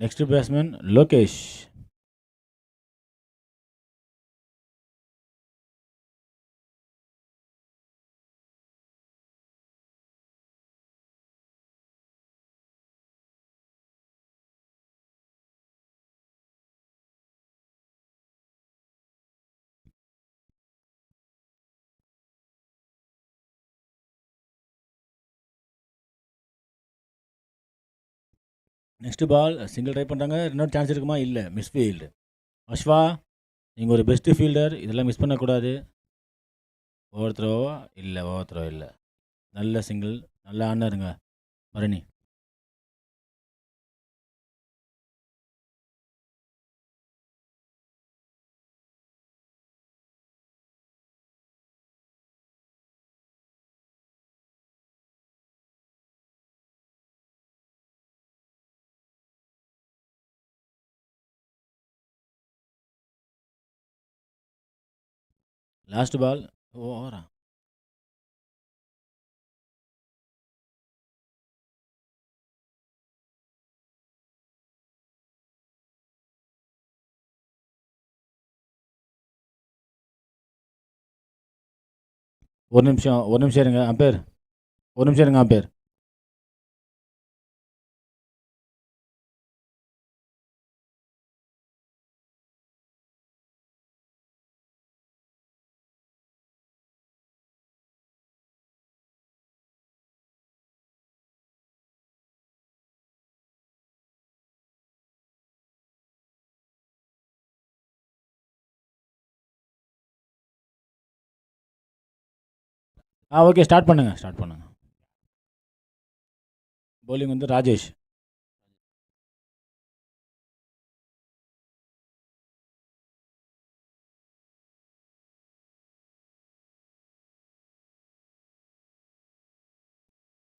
Next batsman Lokesh. Next ball single try பண்ணுறாங்க. இன்னொரு சான்ஸ் இருக்குமா? இல்லை, மிஸ்ஃபீல்டு. அஸ்வா, நீங்கள் ஒரு பெஸ்ட்டு ஃபீல்டர், இதெல்லாம் மிஸ் பண்ணக்கூடாது. ஓவர் த்ரோவா? இல்லை, ஓவர் த்ரோ இல்லை. நல்ல சிங்கிள். நல்லா ஆனாருங்க பரணி. Last ball. ஓவரா? ஒரு நிமிஷம் இருங்க அம்பேர். ஒரு நிமிஷம் இருங்க அம்பேர். ஓகே, ஸ்டார்ட் பண்ணுங்க. bowling வந்து ராஜேஷ்.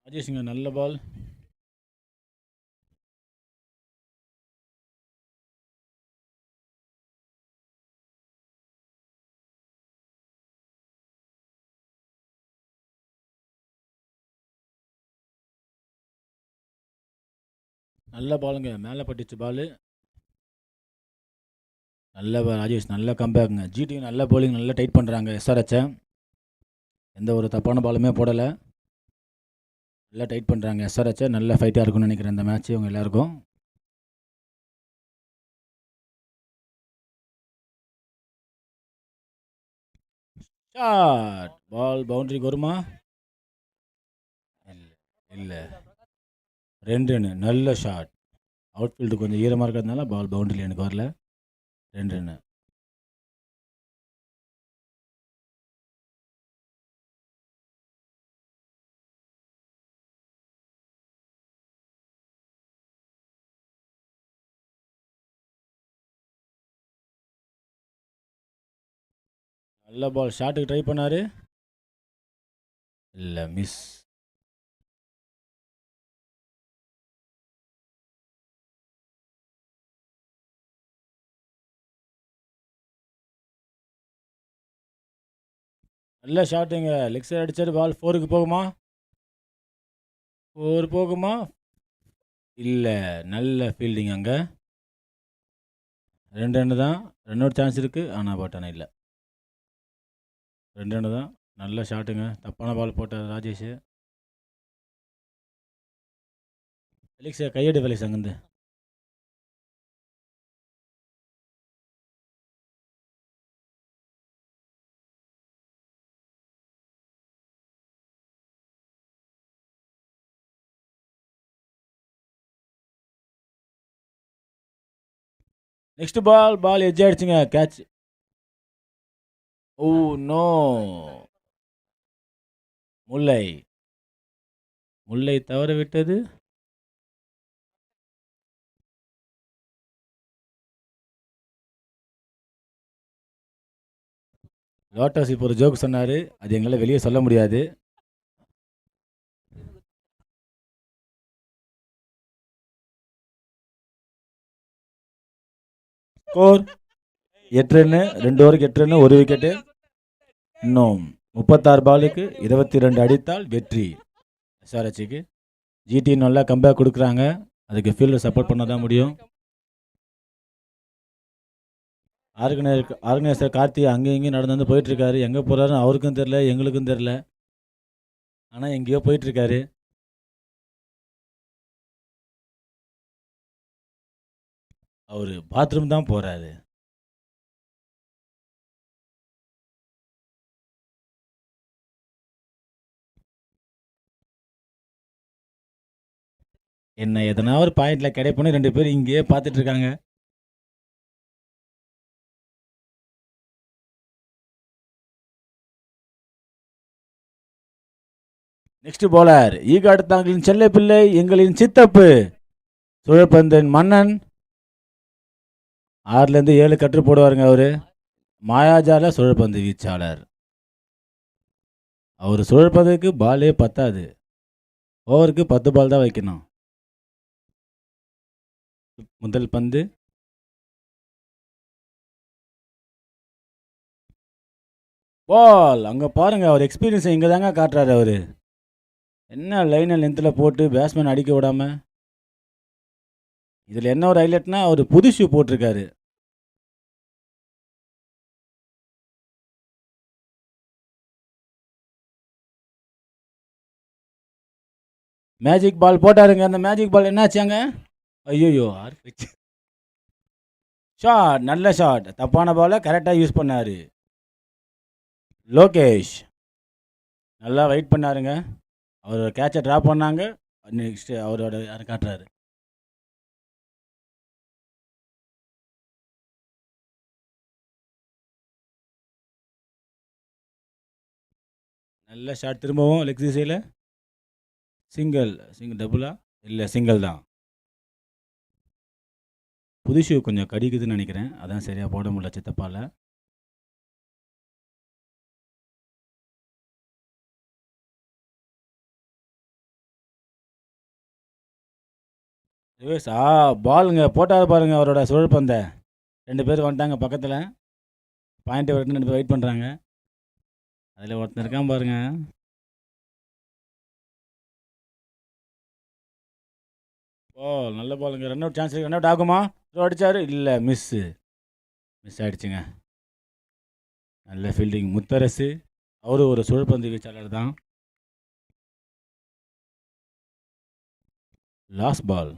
ராஜேஷுங்க நல்ல பால். நல்ல பாலுங்க. மேலே பட்டுச்சு பால். நல்ல ராஜேஷ் நல்ல கம்பேக்குங்க. ஜிடி நல்ல bowling, நல்லா டைட் பண்ணுறாங்க எஸ்ஆர்ஹெச்சை. எந்த ஒரு தப்பான பாலுமே போடலை. நல்லா டைட் பண்ணுறாங்க எஸ்ஆர்ஹெச்சை. நல்ல ஃபைட்டாக இருக்கும்னு நினைக்கிறேன் இந்த மேட்ச் இவங்க எல்லாருக்கும். ஷாட். பால் பவுண்டரிக்கு வருமா? இல்லை. 2 ரன். நல்ல ஷாட். அவுட்ஃபீல்டு கொஞ்சம் ஈரமாக இருக்கிறதுனால பால் பவுண்டரியில் எனக்கு வரல. 2 ரன். நல்ல பால். ஷாட்டுக்கு ட்ரை பண்ணார். இல்லை, மிஸ். நல்ல ஷாட்டுங்க. லெக் சைடு அடிச்சார். பால் 4க்கு போகுமா? 4 போகுமா? இல்லை. நல்ல ஃபீல்டிங் அங்கே. 2 ரன் தான். ரன் அவுட் சான்ஸ் இருக்குது, ஆனால் இல்லை. 2 ரன் தான். நல்ல ஷாட்டுங்க. தப்பான பால் போட்டார் ராஜேஷ். ஃபெலிக்ஸ் கையெடு ஃபெலிக்ஸ் அங்கேருந்து. நெக்ஸ்ட் பால் எட்ஜ் ஆயிடுச்சுங்க. கேட்ச். Oh no. முல்லை தவற விட்டது. லோட்டஸ் இப்போ ஒரு ஜோக் சொன்னார், அது எங்களால் வெளியே சொல்ல முடியாது. ஸ்கோர் 8 ரன்னு, 2 ஓவருக்கு 8 ரன்னு, 1 விக்கெட்டு. இன்னும் 36 பாலுக்கு 22 அடித்தால் வெற்றி எஸ்ஆர்ஹெச்சுக்கு. ஜிடி நல்லா கம்பேக் கொடுக்குறாங்க, அதுக்கு ஃபீல்டர் சப்போர்ட் பண்ண தான் முடியும். ஆர்கனைசர் கார்த்தி அங்கேயும் இங்கேயும் நடந்து வந்து போயிட்டுருக்காரு. எங்கே போகிறாரு அவருக்கும் தெரில, எங்களுக்கும் தெரில. ஆனால் எங்கேயோ போயிட்டுருக்காரு. அவர் பாத்ரூம் தான் போகிறாரு. என்ன எதனா ஒரு பாயிண்ட்ல கிடைப்போன்னு 2 பேர் இங்கேயே பார்த்துட்டு இருக்காங்க. நெக்ஸ்ட் போலர் ஈகாடு தாங்களின் செல்ல பிள்ளை, எங்களின் சித்தப்பு, சுழற்பந்தன் மன்னன். 6லேருந்து 7 கற்று போடுவாருங்க அவரு. மாயாஜால சுழற்பந்து வீச்சாளர். அவர் சுழற்பதுக்கு பாலே பத்தாது, ஓவருக்கு 10 பால் தான் வைக்கணும். முதல் பந்து பால். அங்கே பாருங்க, அவர் எக்ஸ்பீரியன்ஸை இங்கே தாங்க காட்டுறாரு. அவர் என்ன லைனை லென்த்தில் போட்டு பேட்ஸ்மேன் அடிக்க விடாம. இதில் என்ன ஒரு ஹைலைட்னா, அவர் புது ஷூ போட்டிருக்காரு. மேஜிக் பால் போட்டாருங்க. அந்த மேஜிக் பால் என்னாச்சாங்க? ஐயோயோ, ஷாட், நல்ல ஷாட். தப்பான பாலை கரெக்டாக யூஸ் பண்ணார் லோகேஷ். நல்லா வெயிட் பண்ணாருங்க. அவர் கேட்சை ட்ராப் பண்ணாங்க. நெக்ஸ்ட் அவரோட யாரை காட்டுறாரு. நல்ல ஷாட். திரும்பவும் லெக் திசையில் சிங்கிள் டபுளா இல்லை, சிங்கிள் தான். புது ஷூ கொஞ்சம் கடிக்குதுன்னு நினைக்கிறேன், அதான் சரியாக போட முடியல சித்தப்பால். ரிவர்ஸ். பாலுங்க போட்டாரு பாருங்க அவரோட சுழற்பந்தை. 2 பேர் வந்துட்டாங்க பக்கத்தில். பாயிண்ட் வரட்டுன்னு 2 பேர் வெயிட் பண்ணுறாங்க. அதில் ஒருத்தன் இருக்கான் பாருங்க. பால், நல்ல பாலுங்க. Run out chance, run out ஆகுமா? அடிச்சாரு, இல்லை, மிஸ் ஆயிடுச்சுங்க. நல்ல ஃபீல்டிங் முத்தரசு. அவரு ஒரு சுழற்பந்து வீச்சாளர் தான். Last ball.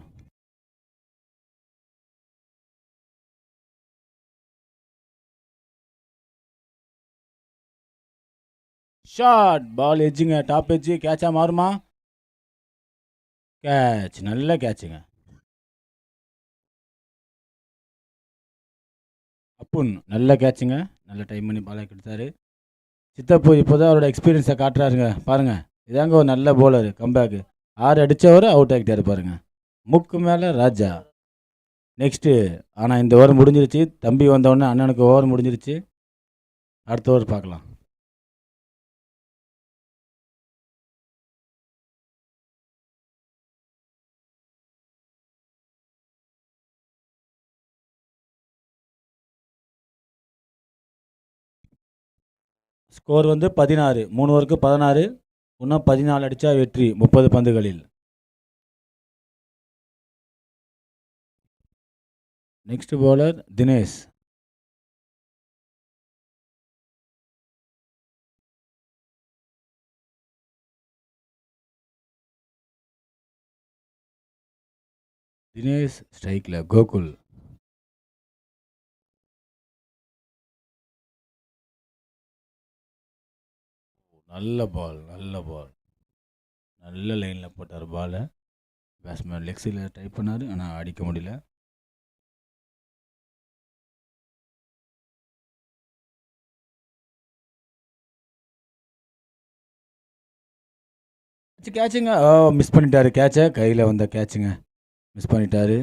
ஷாட். பால் எட்ஜுங்க, டாப் எட்ஜு. கேட்சா மாறுமா? கேட்ச், நல்ல கேட்சுங்க. அப்புன் நல்ல கேட்சுங்க. நல்ல டைம் பண்ணி பாலை கொடுத்தாரு. சித்தப்பு இப்போ தான் அவரோட எக்ஸ்பீரியன்ஸை காட்டுறாருங்க. பாருங்கள், இதாங்க ஒரு நல்ல போலரு. கம்பேக்கு 6 அடித்தவர் அவுட் ஆகிட்டாரு பாருங்க. முக்கு மேலே ராஜா. நெக்ஸ்ட்டு ஆனால் இந்த ஓவர் முடிஞ்சிருச்சு. தம்பி வந்தவுடனே அண்ணனுக்கு ஓவர் முடிஞ்சிருச்சு. அடுத்த ஓவர் பார்க்கலாம். ஸ்கோர் வந்து 16. 3 ஓவருக்கு 16. இன்னும் 14 அடித்தா வெற்றி 30 பந்துகளில். Next bowler Dinesh. தினேஷ் ஸ்ட்ரைக்கில். கோகுல். நல்ல பால், நல்ல பால், நல்ல லைனில் போட்டார் பாலை. பேட்ஸ்மேன் லெக் சைடில் ட்ரை பண்ணார், ஆனால் அடிக்க முடியல. கேட்சுங்க. மிஸ் பண்ணிட்டாரு கேட்சை. கையில் வந்த கேட்சுங்க, மிஸ் பண்ணிட்டாரு.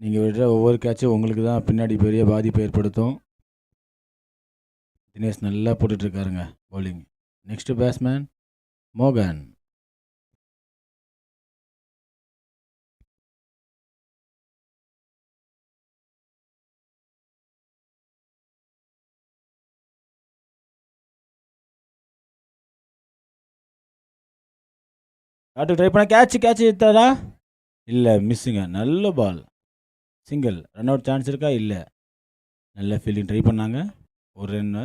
நீங்கள் விடுற ஒவ்வொரு கேட்சும் உங்களுக்கு தான் பின்னாடி பெரிய பாதிப்பை ஏற்படுத்தும். தினேஷ் நல்லா போட்டுட்ருக்காருங்க பவுலிங். நெக்ஸ்ட் பேட்ஸ்மேன் மோகன். ஷாட்டுக்கு ட்ரை பண்ண கேட்ச் எடுத்தாரா? இல்லை, மிஸ்ஸுங்க. நல்ல ball, single. Run out chance இருக்கா? இல்லை. நல்ல ஃபீல்டிங் ட்ரை பண்ணாங்க, ஒரு ரன்னு.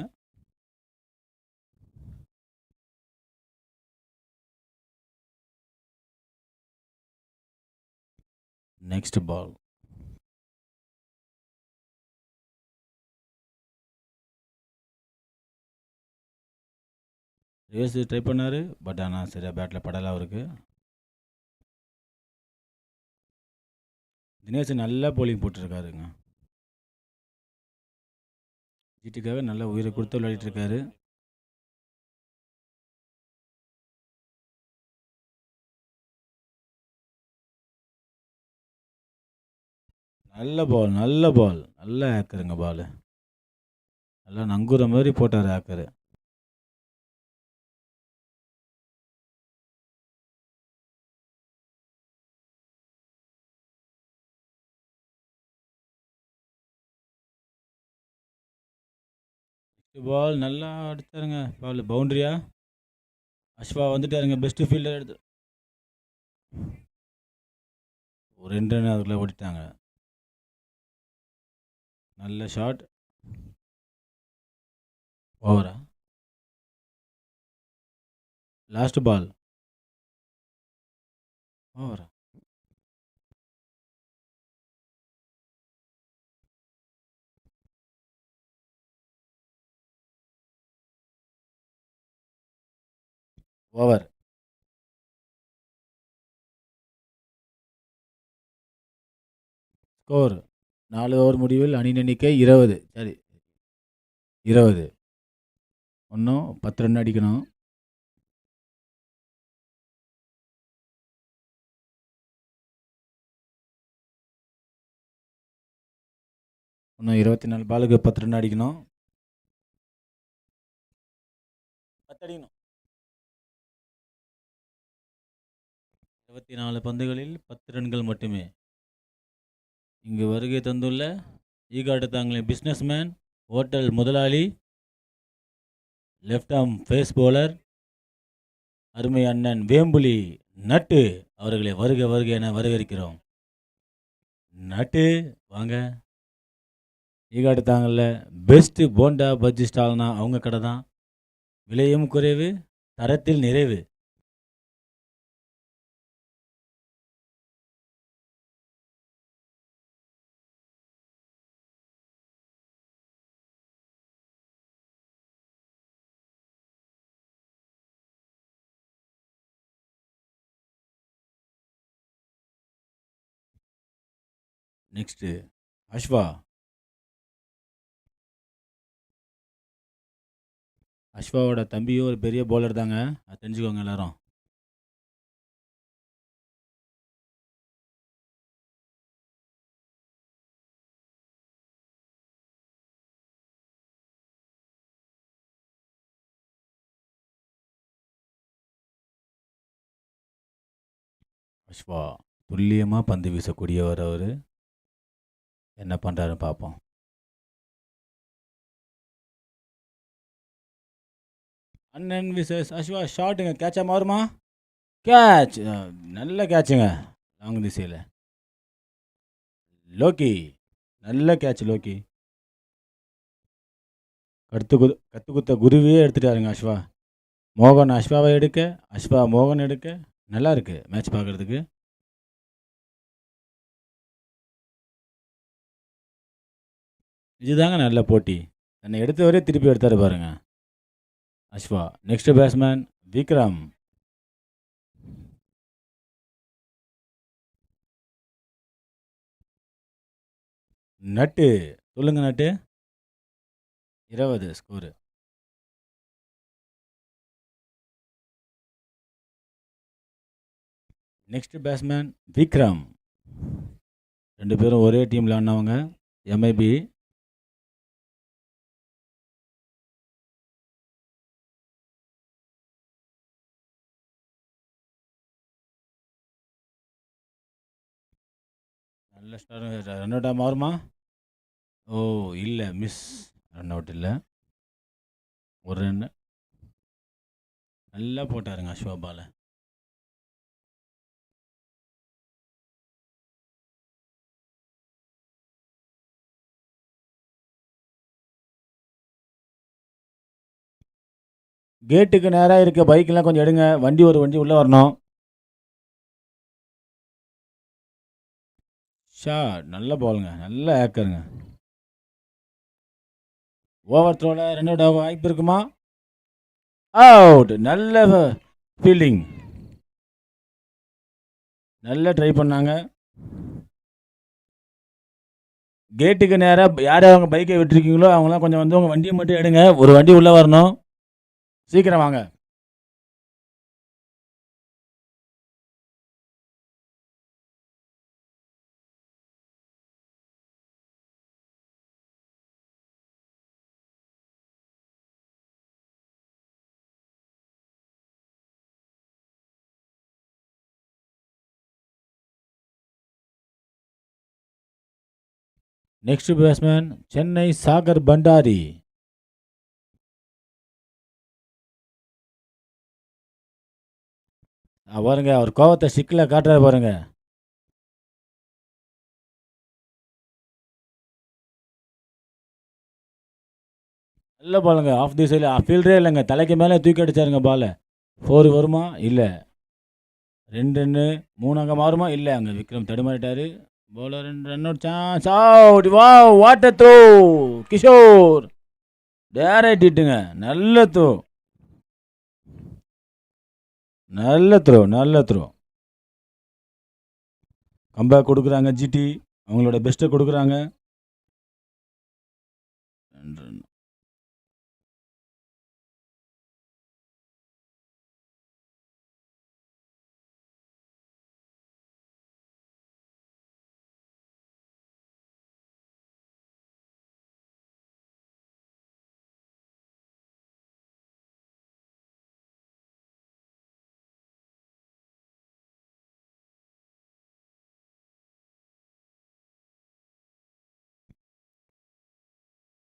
Next ball. ரேஸ் ட்ரை பண்ணார், பட் ஆனால் சரியாக பேட்டில் படலை அவருக்கு. தினேஷ் நல்லா பவுலிங் போட்டிருக்காருங்க. ஜிடிக்காக நல்ல உயிரை கொடுத்து விளையாடிட்டு இருக்காரு. நல்ல பால், நல்ல பால், நல்ல ஆக்கருங்க பால். நல்லா நங்குற மாதிரி போட்டார் ஆக்கரு. பால் நல்லா அடித்தாருங்க. பால் பவுண்டரியா? அஸ்வா வந்துட்டாருங்க, பெஸ்ட் ஃபீல்டர் எடுத்து. ஒரு 2 ரன் அதுக்குள்ளே ஓடிட்டாங்க. நல்ல ஷாட். ஓவரா? Last ball. ஓவரா? ஓவர். ஸ்கோர் 4 ஓவர் முடிவில் அணி எண்ணிக்கை 20. சரி, 20. இன்னும் 10 ரன் அடிக்கணும். இன்னும் 24 பாலுக்கு 10 ரன் அடிக்கணும். 10 அடிக்கணும். 24 பந்துகளில் 10 ரன்கள் மட்டுமே. இங்கு வருகை தந்துள்ள ஈகாட்டு தாங்களின் பிஸ்னஸ்மேன், ஹோட்டல் முதலாளி, லெஃப்ட் ஆர்ம் ஃபேஸ் பவுலர், அருமை அண்ணன் வேம்புலி நட்டு அவர்களை வருக வருக என வரவேற்கிறோம். நட்டு வாங்க. ஈகாட்டு தாங்களில் பெஸ்ட்டு போண்டா பஜ்ஜி ஸ்டால்னா அவங்க கடை தான். விலையும் குறைவு, தரத்தில் நிறைவு. நெக்ஸ்ட்டு அஸ்வா. அஸ்வாவோட தம்பியும் ஒரு பெரிய பவுலர் தாங்க, அது தெரிஞ்சுக்கோங்க எல்லாரும். அஸ்வா துல்லியமாக பந்து வீசக்கூடியவர் அவர். என்ன பண்ணுறாருன்னு பார்ப்போம். அண்ணன் விசஸ் அஸ்வா. ஷாட்டுங்க, கேட்சா மாறுமா? கேட்ச். நல்ல கேட்சுங்க, லாங் திசையில். லோக்கி. நல்ல கேட்ச் லோக்கி. கத்து குத்த குருவியே எடுத்துட்டாருங்க அஸ்வா. மோகன் அஸ்வாவை எடுக்க, அஸ்வா மோகன் எடுக்க. நல்லா இருக்கு மேட்ச் பார்க்கறதுக்கு. இதுதாங்க நல்ல போட்டி. தன்னை எடுத்தவரே திருப்பி எடுத்தாரு பாருங்க அஸ்வா. Next batsman Vikram. நட்டு. சொல்லுங்க நட்டு. 20 ஸ்கோரு. Next batsman Vikram. 2 பேரும் ஒரே டீமில் ஆடினவங்க. எம்ஐபி. நல்ல ஸ்டார். ரன் அவுட்டாக மாறுமா? ஓ இல்லை, மிஸ். ரன் அவுட் இல்லை. ஒரு ரன்னு. நல்லா போட்டாருங்க அஸ்வா பால. கேட்டுக்கு நேராக இருக்க பைக்கெல்லாம் கொஞ்சம் எடுங்க. ஒரு வண்டி உள்ளே வரணும். நல்ல பாலுங்க. நல்ல ஏக்கருங்க. ஓவர் த்ரோவில் ரன் அவுட் ஆக வாய்ப்பு இருக்குமா? அவுட். நல்ல ஃபீல்டிங். நல்லா ட்ரை பண்ணாங்க. கேட்டுக்கு நேராக யார் அவங்க பைக்கை விட்டுருக்கீங்களோ அவங்களாம் கொஞ்சம் வந்து உங்கள் வண்டியை மட்டும் எடுங்க. ஒரு வண்டி உள்ளே வரணும். சீக்கிரம் வாங்க. Next batsman Chennai Sagar Bhandari. பாருங்க, அவர் கோவத்தை சிக்கில் காட்டுறாரு பாருங்க. நல்ல பாலுங்க. ஆஃப் தி சைடில் ஃபீல்டரே இல்லைங்க. தலைக்கு மேலே தூக்கி அடிச்சாருங்க பாலை. 4 வருமா? இல்லை. 2 ரன்னு. 3 அங்கே மாறுமா? இல்லை. அங்கே விக்ரம் தடுமாறிட்டாரு. Bowler run out chance. Out. Wow, what throw Kishore. Direct ஹிட்டுங்க. நல்ல த்ரோ. நல்ல த்ரோ. கம்பேக் கொடுக்குறாங்க ஜிடி. அவங்களோட பெஸ்ட்டை கொடுக்குறாங்க.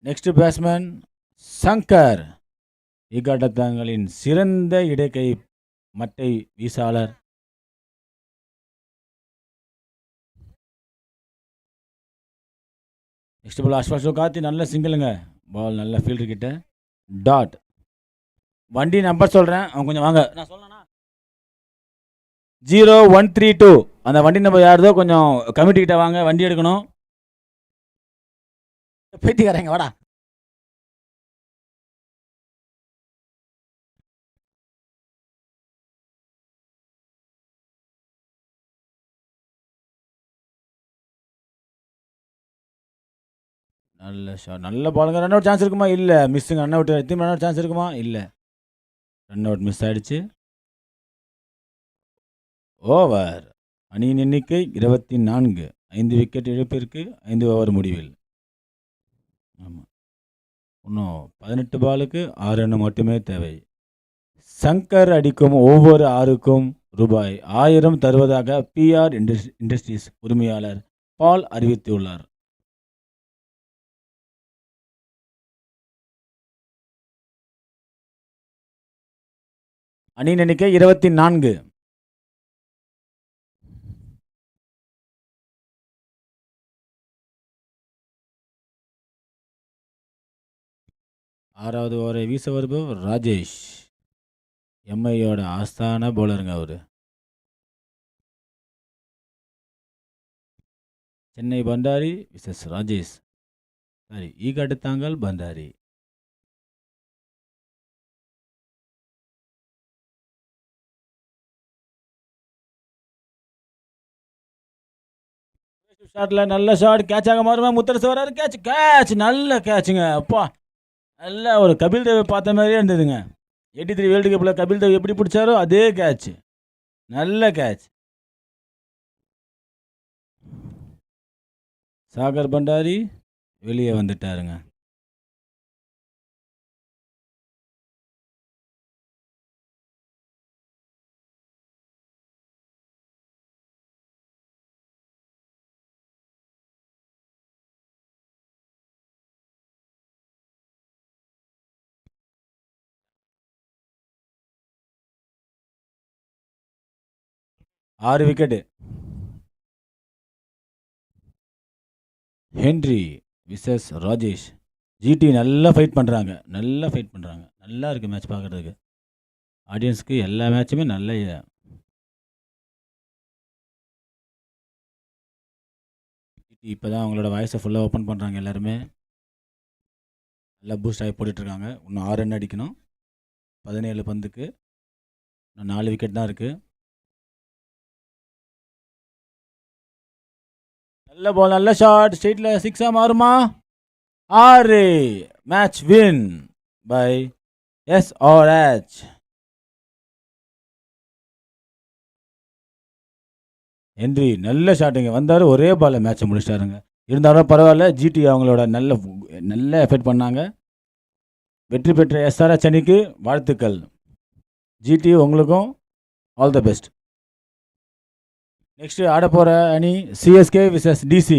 Next batsman Shankar. இக்காட்டத்தங்களின் சிறந்த இடைக்கை மட்டை வீசாளர். நெக்ஸ்ட் பால் அஸ்வாஷோ காத்தி. நல்ல சிங்கிளுங்க. பால் நல்ல ஃபீல்டர் கிட்ட. டாட். வண்டி நம்பர் சொல்கிறேன், அவங்க கொஞ்சம் வாங்க. நான் சொல்லணா 0132. அந்த வண்டி நம்பர் யாருதோ கொஞ்சம் கமிட்டி கிட்ட வாங்க. வண்டி எடுக்கணும். பேத்திக்காரங்க வாடா. நல்ல ஷாட். நல்ல பாலுங்க. ரன் அவுட் சான்ஸ் இருக்குமா? இல்லை. மிஸ்ஸுங்க. Run out. திரும்ப ரன் அவுட் சான்ஸ் இருக்குமா? இல்லை. ரன் அவுட் மிஸ் ஆயிடுச்சு. ஓவர். அணியின் எண்ணிக்கை 24. 5 விக்கெட் இழப்பிற்கு 5 ஓவர் முடிவில். ஆமாம், இன்னும் 18 பாலுக்கு 6 ரன் மட்டுமே தேவை. சங்கர் அடிக்கும் ஒவ்வொரு 6க்கும் ரூபாய் 1000 தருவதாக பிஆர் இண்டஸ்ட்ரீஸ் உரிமையாளர் பால் அறிவித்துள்ளார். அணியின் எண்ணிக்கை 24. 6வது ஓவரை வீச வருபவர் ராஜேஷ். எம்ஐயோட ஆஸ்தான பவுலருங்க அவர். சென்னை பண்டாரி விசஸ் ராஜேஷ். சாரி, ஈகாட்டுத்தாங்கல் பண்டாரி. ஷாட்ல நல்ல ஷாட், கேட்சாக மாறுமா, முத்தரசு வராரு, கேட்ச் நல்ல கேட்சுங்க. அப்பா, நல்ல ஒரு கபில் தேவ் பார்த்த மாதிரியே இருந்ததுங்க. 83 வேர்ல்டு கப்பில் கபில் தேவ் எப்படி பிடிச்சாரோ அதே கேட்ச், நல்ல கேட்ச். சாகர் பண்டாரி வெளியே வந்துட்டாருங்க. ஆறு விக்கெட்டு. ஹென்றி விசஸ் ராஜேஷ். ஜிடி நல்லா ஃபைட் பண்ணுறாங்க, நல்லா இருக்குது மேட்ச் பார்க்குறதுக்கு. ஆடியன்ஸுக்கு எல்லா மேட்சுமே நல்ல ஜிடி இப்போ தான் அவங்களோட வாய்ஸை ஃபுல்லாக ஓப்பன் பண்ணுறாங்க. எல்லாருமே நல்லா பூஸ்ட் ஆகி போட்டுட்ருக்காங்க. இன்னும் 6 ரன் அடிக்கணும் 17 பந்துக்கு. இன்னும் 4 விக்கெட் தான் இருக்குது. நல்ல பால், நல்ல ஷாட், ஸ்ட்ரெயிட்ல 6 மாறுமா? 6. Match win by SRH. Henry நல்ல ஷாட்டுங்க, வந்தார், ஒரே பால்ல மேட்சை முடிச்சிட்டாருங்க. இருந்தாலும் பரவாயில்ல, ஜிடி அவங்களோட நல்ல எஃபெக்ட் பண்ணாங்க. வெற்றி பெற்ற SRH அணிக்கு வாழ்த்துக்கள். ஜிடி உங்களுக்கும் ஆல் த பெஸ்ட். நெக்ஸ்ட் ஆட போகிற அணி CSK விசஸ் DC.